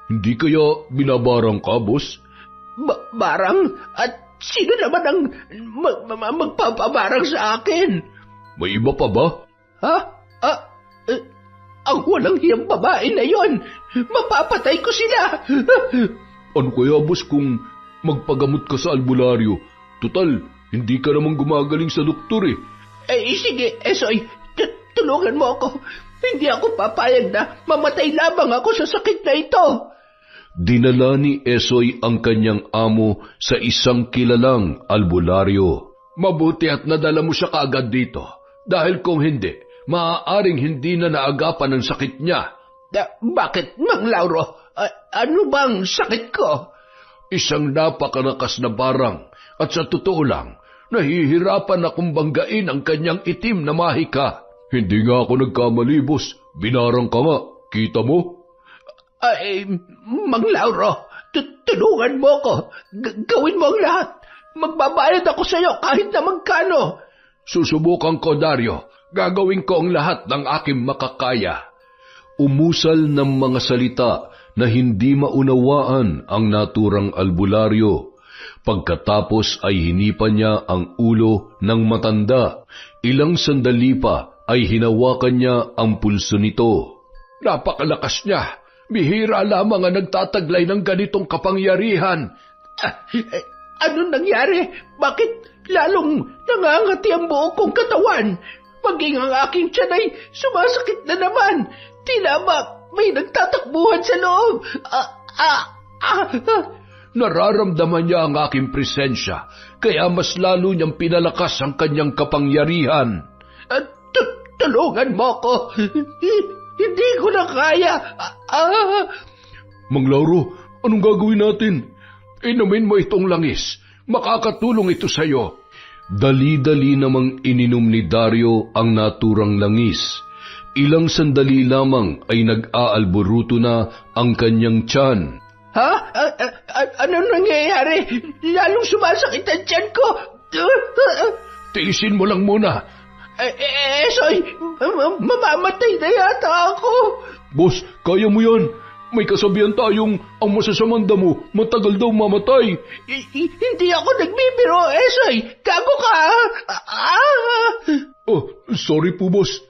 Hindi kaya binabarang ka, boss? Barang? At sino naman ang magpapabarang sa akin? May iba pa ba? Ha? Ang walang hiyang babae na yon. Mapapatay ko sila. Ano kaya, boss, kung magpagamot ka sa albularyo? Tutal, hindi ka naman gumagaling sa doktor eh. Sige, Esoy. Tulungan mo ako. Hindi ako papayag na mamatay lamang ako sa sakit na ito. Dinala ni Esoy ang kanyang amo sa isang kilalang albularyo. Mabuti at nadala mo siya kaagad dito. Dahil kung hindi, maaaring hindi na naagapan ang sakit niya. Bakit, Mang Lauro? Ano bang sakit ko? Isang napakalakas na barang. At sa totoo lang, nahihirapan akong banggain ang kanyang itim na mahika. Hindi nga ako nagkamali, boss. Binarang ka nga. Kita mo? Mang Lauro, tulungan mo ko. Gawin mo ang lahat. Magbabayad ako sa iyo kahit na magkano. Susubukan ko, Dario. Gagawin ko ang lahat ng aking makakaya. Umusal ng mga salita na hindi maunawaan ang naturang albularyo. Pagkatapos ay hinipan niya ang ulo ng matanda. Ilang sandali pa ay hinawakan niya ang pulso nito. Napakalakas niya. Bihira lamang ang nagtataglay ng ganitong kapangyarihan. Anong nangyari? Bakit lalong nangangati ang buo kong katawan? Maging ang aking tiyan ay sumasakit na naman. Tila ba may nagtatakbuhan sa loob? Nararamdaman niya ang aking presensya, kaya mas lalo niyang pinalakas ang kanyang kapangyarihan. Tulungan mo ko. Hindi ko na kaya. Mang Lauro, anong gagawin natin? Inumin mo itong langis. Makakatulong ito sa'yo. Dali-dali namang ininom ni Dario ang naturang langis. Ilang sandali lamang ay nag-aalboruto na ang kanyang tiyan. Ha? Anong nangyayari? Lalong sumasakit ang tiyan ko. Tiisin mo lang muna. Soy, mamamatay na yata ako. Boss, kaya mo yan. May kasabihan tayong ang masasamang damo, matagal daw mamatay. Hindi ako nagbibiro, Soy. Gago ka. Sorry po, boss.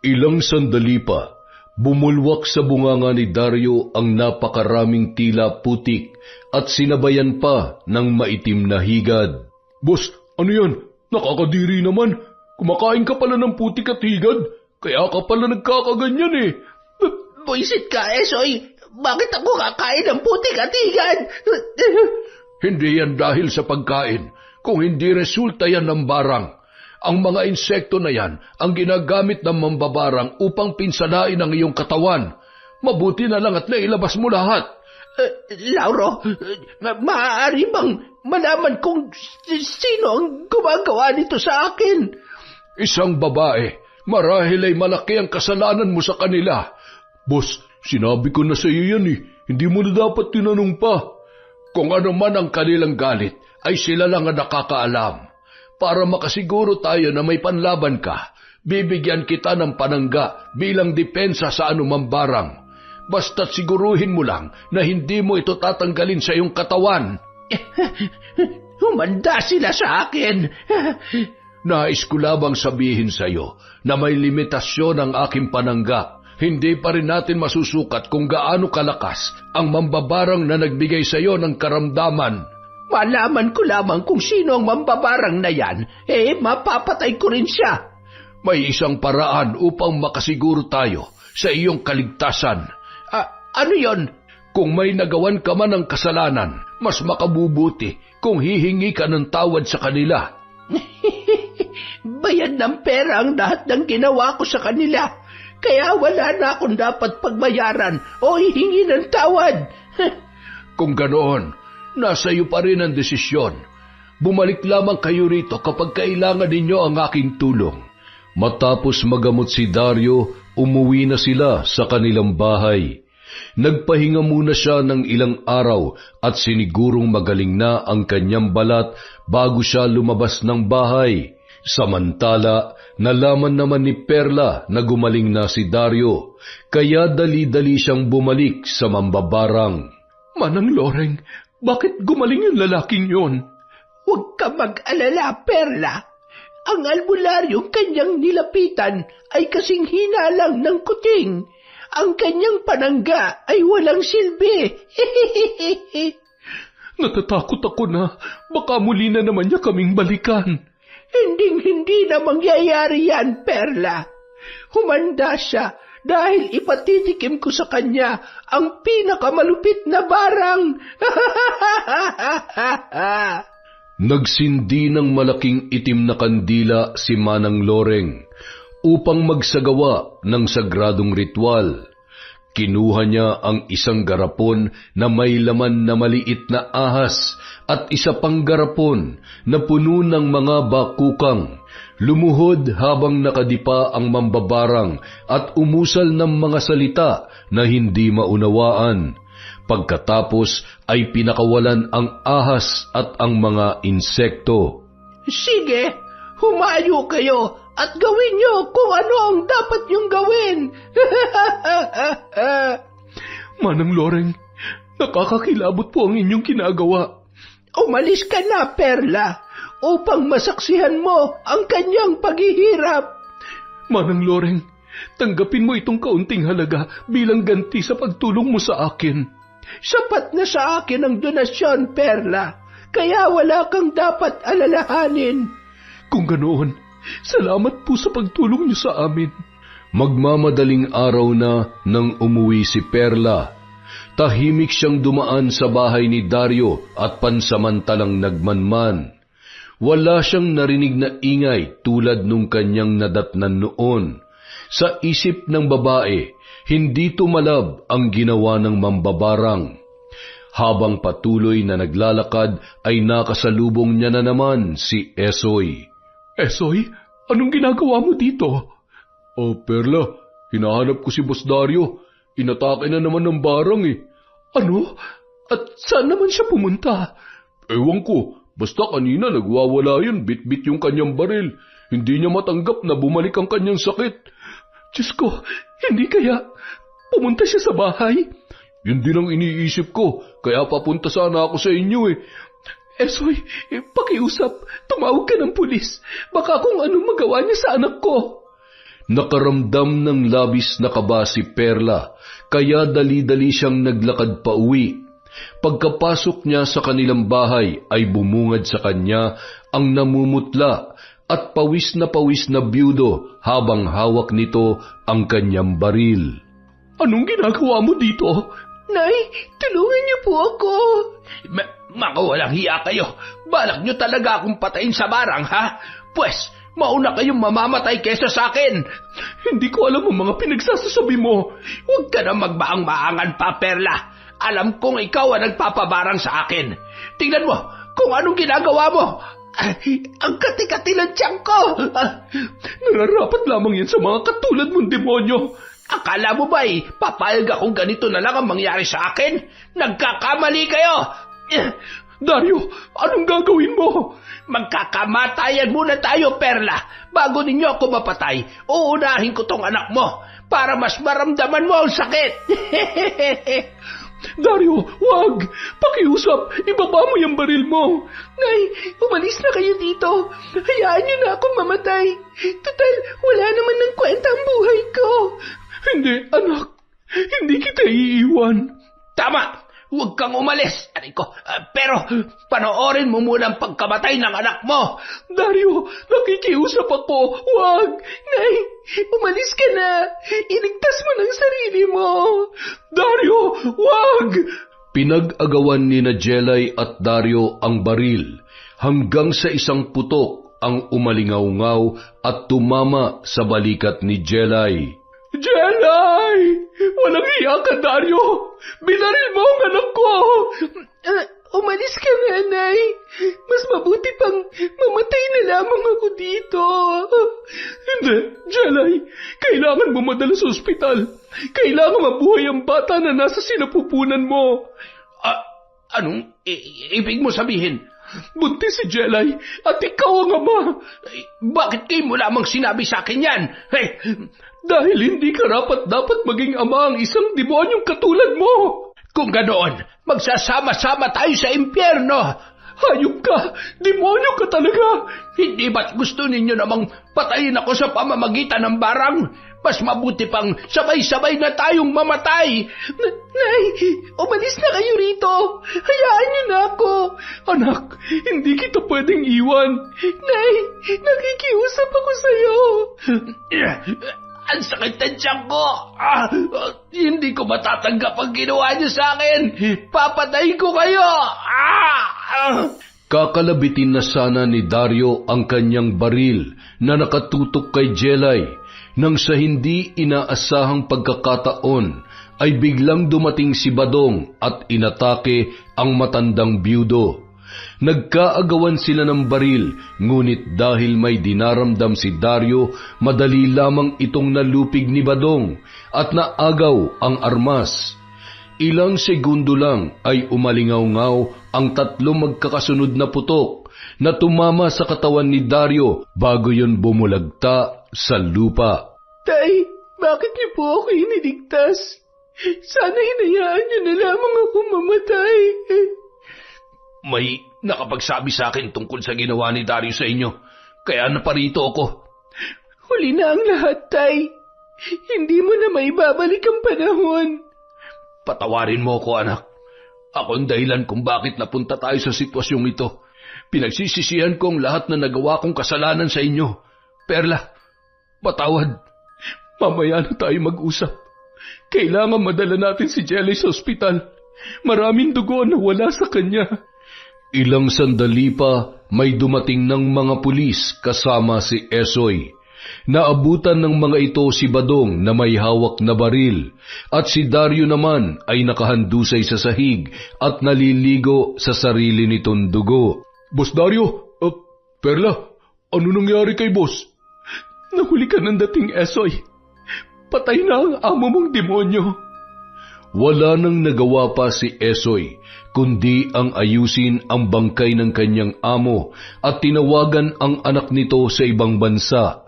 Ilang sandali pa, bumulwak sa bunganga ni Dario ang napakaraming tila putik at sinabayan pa ng maitim na higad. Boss, ano yan? Nakakadiri naman. Kumakain ka pala ng putik at higad. Kaya ka pala nagkakaganyan eh. Buisit ka, Soy. Bakit ako kakain ng putik at higad? Hindi yan dahil sa pagkain. Kung hindi resulta yan ng barang. Ang mga insekto na yan ang ginagamit ng mambabarang upang pinsalain ang iyong katawan. Mabuti na lang at nailabas mo lahat. Lauro, maaari bang malaman kung sino ang gumagawa nito sa akin. Isang babae, marahil ay malaki ang kasalanan mo sa kanila. Boss, sinabi ko na sa iyo yan eh. Hindi mo na dapat tinanong pa. Kung ano man ang kanilang galit, ay sila lang ang nakakaalam. Para makasiguro tayo na may panlaban ka, bibigyan kita ng panangga bilang depensa sa anumang barang. Basta't siguruhin mo lang na hindi mo ito tatanggalin sa iyong katawan. Humanda sila sa akin. Nais ko labang sabihin sa iyo na may limitasyon ang aking panangga. Hindi pa rin natin masusukat kung gaano kalakas ang mambabarang na nagbigay sa iyo ng karamdaman. Malaman ko lamang kung sino ang mambabarang na yan, mapapatay ko rin siya. May isang paraan upang makasiguro tayo sa iyong kaligtasan. Ano yon? Kung may nagawan ka man ng kasalanan, mas makabubuti kung hihingi ka ng tawad sa kanila. Bayad ng pera ang lahat ng ginawa ko sa kanila. Kaya wala na akong dapat pagbayaran o hihingi ng tawad. Kung ganoon, nasa iyo pa rin ang desisyon. Bumalik lamang kayo rito kapag kailangan ninyo ang aking tulong. Matapos magamot si Dario, umuwi na sila sa kanilang bahay. Nagpahinga muna siya ng ilang araw at sinigurong magaling na ang kanyang balat bago siya lumabas ng bahay. Samantala, nalaman naman ni Perla na gumaling na si Dario, kaya dali-dali siyang bumalik sa mambabarang. Manang Loreng, bakit gumaling yung lalaking yon? Huwag ka mag-alala, Perla. Ang albularyong kanyang nilapitan ay kasing hina lang ng kuting. Ang kanyang panangga ay walang silbi. Natatakot ako na baka muli na naman niya kaming balikan. Hindi na mangyayari yan, Perla. Humanda siya dahil ipatitikim ko sa kanya ang pinakamalupit na barang. Nagsindi ng malaking itim na kandila si Manang Loreng upang magsagawa ng sagradong ritual. Kinuha niya ang isang garapon na may laman na maliit na ahas at isa pang garapon na puno ng mga bakukang. Lumuhod habang nakadipa ang mambabarang at umusal ng mga salita na hindi maunawaan. Pagkatapos ay pinakawalan ang ahas at ang mga insekto. Sige, humayo kayo at gawin niyo kung ano ang dapat niyong gawin. Manang Loreng, nakakakilabot po ang inyong ginagawa. Umalis ka na, Perla, upang masaksihan mo ang kanyang paghihirap. Manang Loreng, tanggapin mo itong kaunting halaga bilang ganti sa pagtulong mo sa akin. Sapat na sa akin ang donasyon, Perla, kaya wala kang dapat alalahanin. Kung ganoon, salamat po sa pagtulong niyo sa amin. Magmamadaling araw na nang umuwi si Perla. Tahimik siyang dumaan sa bahay ni Dario at pansamantalang nagmanman. Wala siyang narinig na ingay tulad nung kanyang nadatnan noon. Sa isip ng babae, hindi tumalab ang ginawa ng mambabarang. Habang patuloy na naglalakad ay nakasalubong niya na naman si Esoy. Esoy, anong ginagawa mo dito? Perla, hinahanap ko si Boss Dario. Inatake na naman ng barang eh. Ano? At saan naman siya pumunta? Ewan ko, basta kanina nagwawala yun, bit-bit yung kanyang baril. Hindi niya matanggap na bumalik ang kanyang sakit. Diyos ko, hindi kaya pumunta siya sa bahay? Yun din ang iniisip ko, kaya papunta sana ako sa inyo eh. Esoy, pakiusap, tumawag ka ng pulis. Baka kung anong magawa niya sa anak ko. Nakaramdam ng labis na kaba si Perla, kaya dali-dali siyang naglakad pa uwi. Pagkapasok niya sa kanilang bahay ay bumungad sa kanya ang namumutla at pawis na byudo habang hawak nito ang kanyang baril. Anong ginagawa mo dito? Nay, tulungan niyo po ako. Mga walang hiya kayo. Balak niyo talaga akong patayin sa barang, ha? Pwes, mauna kayong mamamatay kesa sa akin. Hindi ko alam ang mga pinagsasasabi mo. Huwag ka na magbaang-maangan pa, Perla. Alam kong ikaw ang nagpapabarang sa akin. Tingnan mo, kung anong ginagawa mo. Ang kati-kati ng tiyan ko. Nararapat lamang yan sa mga katulad mong demonyo. Akala mo ba'y papayag akong ganito na lang ang mangyari sa akin? Nagkakamali kayo! Dario, anong gagawin mo? Magkakamatayan muna tayo, Perla. Bago ninyo ako mapatay, uunahin ko tong anak mo para mas maramdaman mo ang sakit. Dario, wag! Pakiusap, ibaba mo yung baril mo. Nay, umalis na kayo dito. Hayaan niyo na akong mamatay. Total, wala naman ng kwenta ang buhay ko. Hindi, anak. Hindi kita iiwan. Tama! Huwag kang umalis, aray ko. Pero, panoorin mo muna ang pagkamatay ng anak mo. Dario, nakikiusap ako. Wag! Nay, umalis ka na. Iligtas mo ng sarili mo. Dario, wag! Pinag-agawan ni na Jelay at Dario ang baril hanggang sa isang putok ang umalingaw-ngaw at tumama sa balikat ni Jelay. Jelay! Walang hiya ka, Dario! Binaril mo ang anak ko! Umalis ka na, Nay. Mas mabuti pang mamatay na lamang ako dito. Hindi, Jelay. Kailangan mo madala sa ospital. Kailangan mabuhay ang bata na nasa sinapupunan mo. Anong ibig mo sabihin? Buntis si Jelay at ikaw ang ama. Bakit kayo mo lamang sinabi sa akin yan? Hey! Dahil hindi karapat-dapat maging ama ang isang demonyong katulad mo. Kung ganoon, magsasama-sama tayo sa impyerno. Hayop ka! Demonyo ka talaga! Hindi ba't gusto ninyo namang patayin ako sa pamamagitan ng barang? Mas mabuti pang sabay-sabay na tayong mamatay. Nay, umalis na kayo rito. Hayaan niyo na ako. Anak, hindi kita pwedeng iwan. Nay, nakikiusap ako sa'yo. Ang sakit ng tiyan ko. Hindi ko matatanggap ang ginawa niyo sa akin. Papatayin ko kayo. Kakalabitin na sana ni Dario ang kanyang baril na nakatutok kay Jelay nang sa hindi inaasahang pagkakataon ay biglang dumating si Badong at inatake ang matandang byudo. Nagkaagawan sila ng baril, ngunit dahil may dinaramdam si Dario, madali lamang itong nalupig ni Badong at naagaw ang armas. Ilang segundo lang ay umalingaw-ngaw ang tatlong magkakasunod na putok na tumama sa katawan ni Dario bago yun bumulagta sa lupa. Tay, bakit niyo po ako iniligtas? Sana hinayaan niyo na lamang ako mamatay. May nakapagsabi sa akin tungkol sa ginawa ni Dario sa inyo, kaya naparito ako. Huli na ang lahat, Tay. Hindi mo na maibabalik ang panahon. Patawarin mo ko, anak. Ako ang dahilan kung bakit napunta tayo sa sitwasyong ito. Pinagsisisihan ko ang lahat na nagawa kong kasalanan sa inyo. Perla, patawad. Mamaya na tayo mag-usap. Kailangan madala natin si Jelly sa ospital. Maraming dugo na wala sa kanya. Ilang sandali pa, may dumating ng mga pulis kasama si Esoy. Naabutan ng mga ito si Badong na may hawak na baril at si Dario naman ay nakahandusay sa sahig at naliligo sa sarili nitong dugo. Boss Dario, Perla, ano nangyari kay boss? Nahuli ka ng dating Esoy. Patay na ang amo mong demonyo. Wala nang nagawa pa si Esoy, kundi ang ayusin ang bangkay ng kanyang amo at tinawagan ang anak nito sa ibang bansa.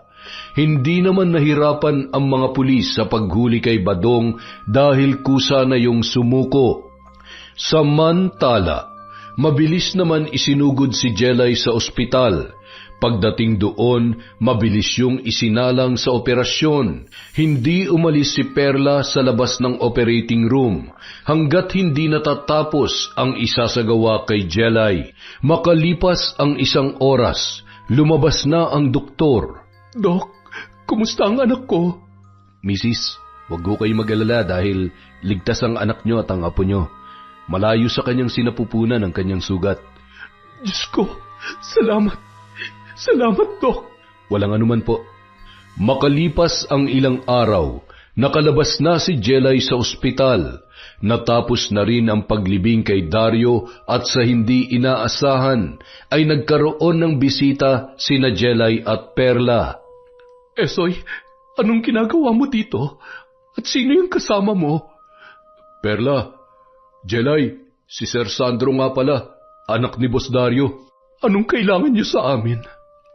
Hindi naman nahirapan ang mga pulis sa paghuli kay Badong dahil kusa na yung sumuko. Samantala, mabilis naman isinugod si Jelay sa ospital. Pagdating doon, mabilis yung isinalang sa operasyon. Hindi umalis si Perla sa labas ng operating room hanggat hindi natatapos ang isasagawa kay Jelay. Makalipas ang isang oras, lumabas na ang doktor. Dok, kumusta ang anak ko? Mrs., huwag ko kayo mag-alala dahil ligtas ang anak nyo at ang apo nyo. Malayo sa kanyang sinapupunan ang kanyang sugat. Diyos ko, salamat. Salamat, Dok. Walang anuman po. Makalipas ang ilang araw, Nakalabas na si Jelay sa ospital. Natapos na rin ang paglibing kay Dario at sa hindi inaasahan ay nagkaroon ng bisita sina Jelay at Perla. Esoy, anong ginagawa mo dito? At sino yung kasama mo? Perla, Jelay, si Sir Sandro nga pala, anak ni Boss Dario. Anong kailangan niyo sa amin?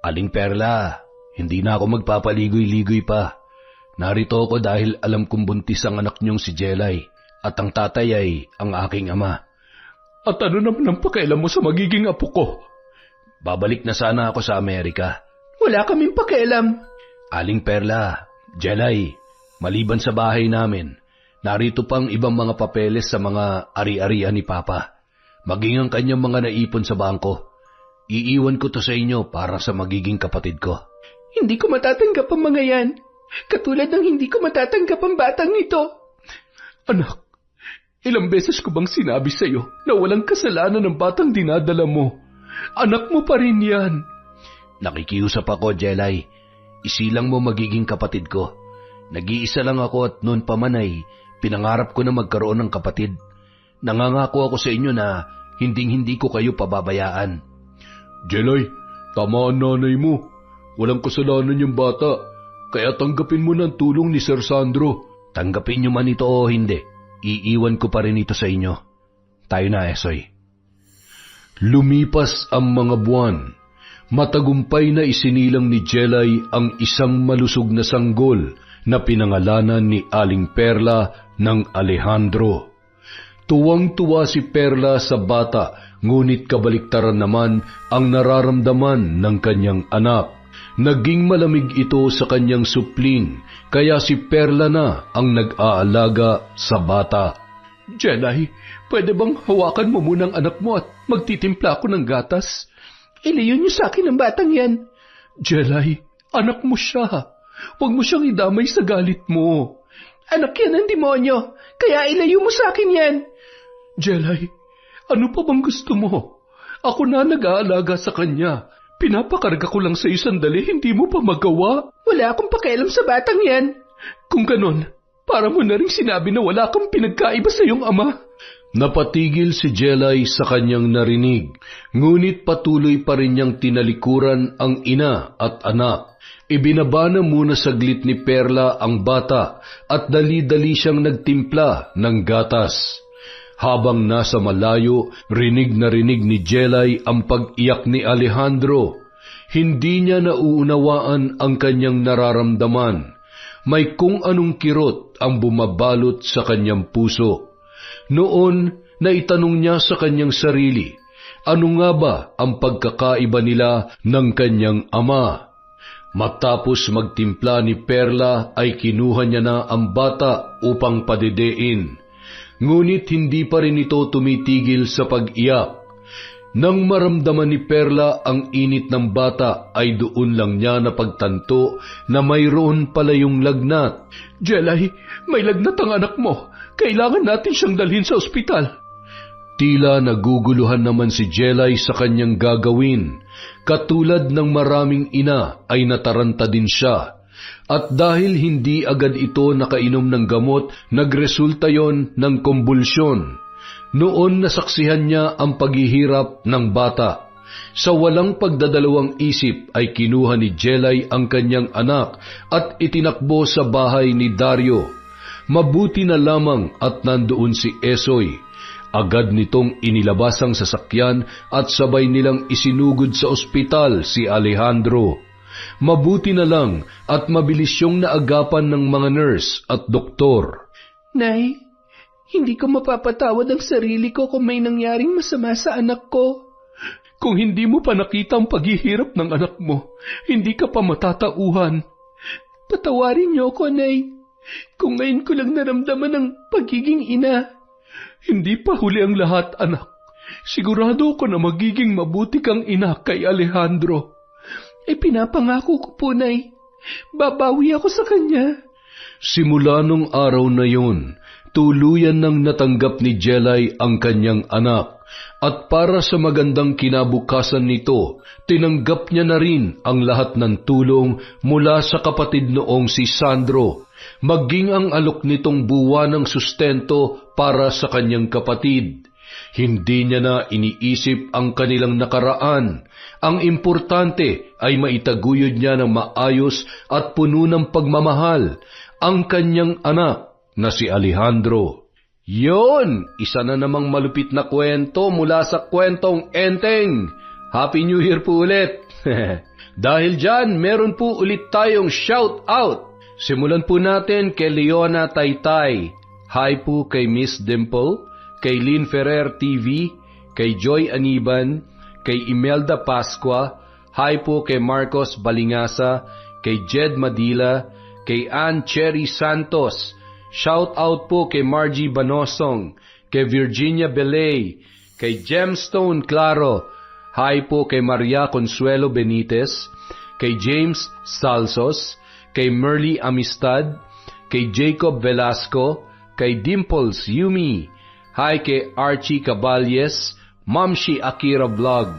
Aling Perla, hindi na ako magpapaligoy-ligoy pa. Narito ako dahil alam kong buntis ang anak niyong si Jelay at ang tatay ay ang aking ama. At ano naman ang pakialam mo sa magiging apo ko? Babalik na sana ako sa Amerika. Wala kaming pakialam. Aling Perla, Jelay, maliban sa bahay namin, narito pang ibang mga papeles sa mga ari-arian ni Papa. Maging ang kanyang mga naipon sa bangko. Iiwan ko to sa inyo para sa magiging kapatid ko. Hindi ko matatanggap ang mga yan. Katulad ng hindi ko matatanggap ang batang ito. Anak, ilang beses ko bang sinabi sa iyo na walang kasalanan ng batang dinadala mo? Anak mo pa rin yan. Nakikiusap ako, Jelay. Isilang mo magiging kapatid ko. Nag-iisa lang ako at noon pa man ay pinangarap ko na magkaroon ng kapatid. Nangangako ako sa inyo na hinding-hindi ko kayo pababayaan. Jelay, tama ang nanay mo. Walang kasalanan yung bata, kaya tanggapin mo ng tulong ni Sir Sandro. Tanggapin niyo man ito o hindi, iiwan ko pa rin ito sa inyo. Tayo na, Esoy. Lumipas ang mga buwan. Matagumpay na isinilang ni Jelay ang isang malusog na sanggol na pinangalanan ni Aling Perla ng Alejandro. Tuwang-tuwa si Perla sa bata, ngunit kabaliktaran naman ang nararamdaman ng kanyang anak. Naging malamig ito sa kanyang supling, kaya si Perla na ang nag-aalaga sa bata. Jelay, pwede bang hawakan mo munang anak mo at magtitimpla ako ng gatas? Ilayo niyo sa akin ang batang yan. Jelay, anak mo siya. Huwag mo siyang idamay sa galit mo. Anak yan ng demonyo, kaya ilayo mo sa akin yan. Jelay, ano pa bang gusto mo? Ako na nag-aalaga sa kanya. Pinapakarga ko lang sa sandali, hindi mo pa magawa? Wala akong pakialam sa batang yan. Kung ganon, para mo na rin sinabi na wala kang pinagkaiba sa iyong ama. Napatigil si Jelay sa kanyang narinig, ngunit patuloy pa rin niyang tinalikuran ang ina at anak. Ibinaba na muna saglit ni Perla ang bata at dali-dali siyang nagtimpla ng gatas. Habang nasa malayo, rinig na rinig ni Jelay ang pag-iyak ni Alejandro. Hindi niya nauunawaan ang kanyang nararamdaman. May kung anong kirot ang bumabalot sa kanyang puso. Noon, naitanong niya sa kanyang sarili, ano nga ba ang pagkakaiba nila ng kanyang ama? Matapos magtimpla ni Perla ay kinuha niya na ang bata upang padidein. Ngunit hindi pa rin ito tumitigil sa pag-iyak. Nang maramdaman ni Perla ang init ng bata ay doon lang niya napagtanto na mayroon pala yung lagnat. Jelay, may lagnat ang anak mo. Kailangan natin siyang dalhin sa ospital. Tila naguguluhan naman si Jelay sa kanyang gagawin. Katulad ng maraming ina ay nataranta din siya. At dahil hindi agad ito nakainom ng gamot, nagresulta yon ng kumbulsyon. Noon nasaksihan niya ang paghihirap ng bata. Sa walang pagdadalawang isip ay kinuha ni Jelay ang kanyang anak at itinakbo sa bahay ni Dario. Mabuti na lamang at nandoon si Esoy. Agad nitong inilabas ang sasakyan at sabay nilang isinugod sa ospital si Alejandro. Mabuti na lang at mabilis siyang naagapan ng mga nurse at doktor. Nay, hindi ko mapapatawad ang sarili ko kung may nangyaring masama sa anak ko. Kung hindi mo pa nakita ang paghihirap ng anak mo, hindi ka pa matatauhan. Patawarin niyo ako, Nay. Kung ngayon ko lang naramdaman ang pagiging ina. Hindi pa huli ang lahat, anak. Sigurado ko na magiging mabuti kang ina kay Alejandro. Pinapangako ko po, Nay. Babawi ako sa kanya. Simula nung araw na yun, tuluyan nang natanggap ni Jelay ang kanyang anak. At para sa magandang kinabukasan nito, tinanggap niya na rin ang lahat ng tulong mula sa kapatid noong si Sandro, maging ang alok nitong buwan ng sustento para sa kanyang kapatid. Hindi niya na iniisip ang kanilang nakaraan. Ang importante ay maitaguyod niya ng maayos at puno ng pagmamahal ang kanyang anak na si Alejandro. Yon, isa na namang malupit na kwento mula sa kwentong Enteng. Happy New Year po ulit. Dahil dyan, meron po ulit tayong shout out. Simulan po natin kay Leona Taytay. Hi po kay Miss Dimple, kay Lynn Ferrer TV, kay Joy Aniban, kay Imelda Pascua. Hi po kay Marcos Balingasa, kay Jed Madila, kay Ann Cherry Santos. Shout out po kay Margie Banosong, kay Virginia Belay, kay Gemstone Claro. Hi po kay Maria Consuelo Benitez, kay James Salsos, kay Merly Amistad, kay Jacob Velasco, kay Dimples Yumi. Hi kay Archie Caballes, Mamshi Akira Vlog.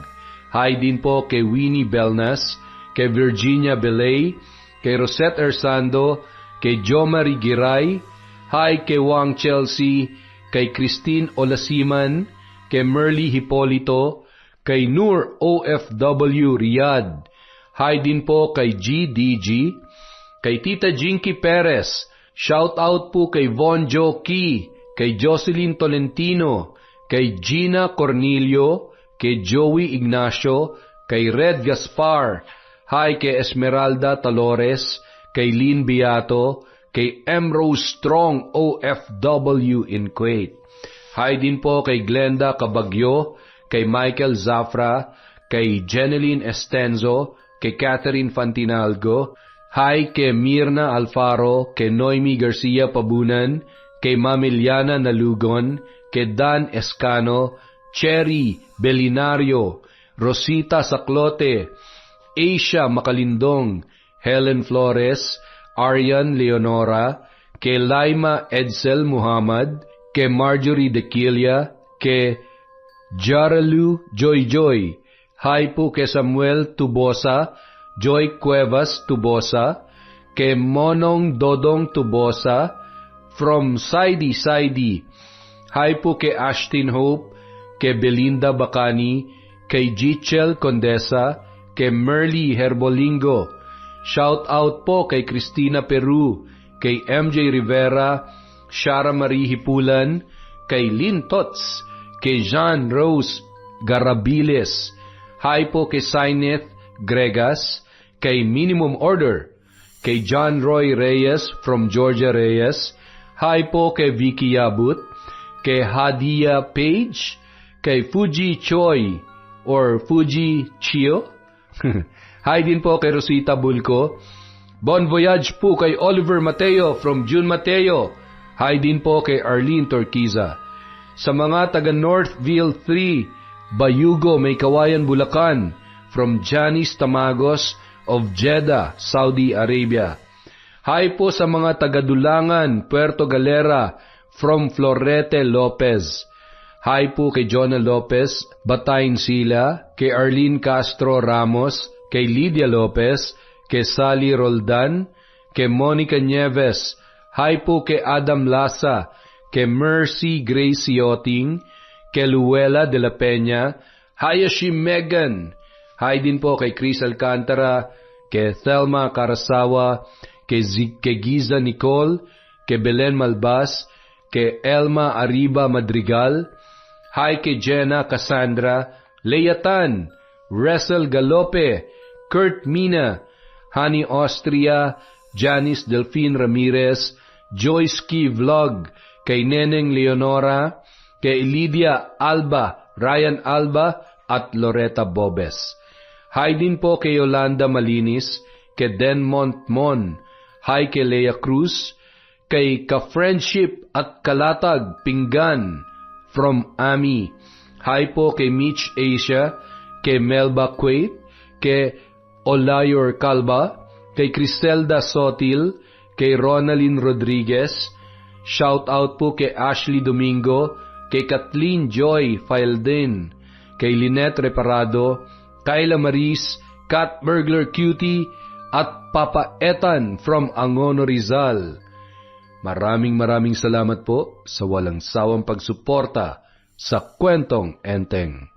Hi din po kay Winnie Belnas, kay Virginia Belay, kay Rosette Ersando, kay Jo Marie Giray. Hi kay Wang Chelsea, kay Christine Olasiman, kay Merly Hipolito, kay Noor OFW Riyadh. Hi din po kay GDG, kay Tita Jinky Perez. Shout out po kay Von Joki, kay Jocelyn Tolentino, kay Gina Cornelio, kay Joey Ignacio, kay Red Gaspar. Hi kay Esmeralda Talores, kay Lynn Beato, kay M. Rose Strong OFW in Kuwait. Hi din po kay Glenda Cabagyo, kay Michael Zafra, kay Jeneline Estenzo, kay Catherine Fantinalgo. Hi kay Mirna Alfaro, kay Noemi Garcia Pabunan, kay Mamiliana Nalugon, kay Dan Escano, Cherry Belinario, Rosita Saclote, Asia Makalindong, Helen Flores, Aryan Leonora, kay Laima Edsel Muhammad, kay Marjorie Dequilia, kay Jaralu Joy Joy. Hi po kay Samuel Tubosa, Joy Cuevas Tubosa, kay Monong Dodong Tubosa, from Saidi Saidi. Hi po kay Ashton Hope, kay Belinda Bacani, kay Gichel Condesa, kay Merly Herbolingo. Shout out po kay Cristina Peru, kay MJ Rivera, Shara Marie Hipulan, kay Lynn Tots, kay Jean Rose Garabiles. Hi po kay Saineth Gregas, kay Minimum Order, kay John Roy Reyes from Georgia Reyes. Hi po kay Vicky Yabut, kay Hadia Page, kay Fuji Choi or Fuji Chio. Hi din po kay Rosita Bulco. Bon voyage po kay Oliver Mateo from June Mateo. Hi din po kay Arlene Torquiza. Sa mga taga Northville 3, Bayugo, May Kawayan, Bulacan, from Janice Tamagos of Jeddah, Saudi Arabia. Hi po sa mga taga Dulangan, Puerto Galera, from Florete Lopez. Hi po kay Jonah Lopez, Batayin Sila, kay Arlene Castro Ramos, kay Lydia Lopez, kay Sally Roldan, kay Monica Nieves. Hi po kay Adam Lasa, kay Mercy Grace Yoting, kay Luella de la Peña. Hayashi Megan. Hi din po kay Chris Alcantara, kay Thelma Carasawa, kay Giza Nicole, kay Belen Malbas, kay Elma Arriba Madrigal. Hi kay Jenna Cassandra, Leatan, Russell Galope, Kurt Mina, Honey Austria, Janice Delphine Ramirez, Joyce Key Vlog, kay Neneng Leonora, kay Lydia Alba, Ryan Alba, at Loretta Bobes. Hi din po kay Yolanda Malinis, kay Den Montmon. Hi kay Lea Cruz, kay Ka-Friendship at Kalatag Pinggan from Ami. Hi po kay Mitch Asia, kay Melba Quaid, kay Olayor Calba, kay Criselda Sotil, kay Ronaldin Rodriguez. Shout out po kay Ashley Domingo, kay Kathleen Joy Faildin, kay Lynette Reparado, Kyla Maris, Cat Burglar Cutie, at Papa Etan from Angono, Rizal. Maraming salamat po sa walang sawang pagsuporta sa Kwentong Enteng.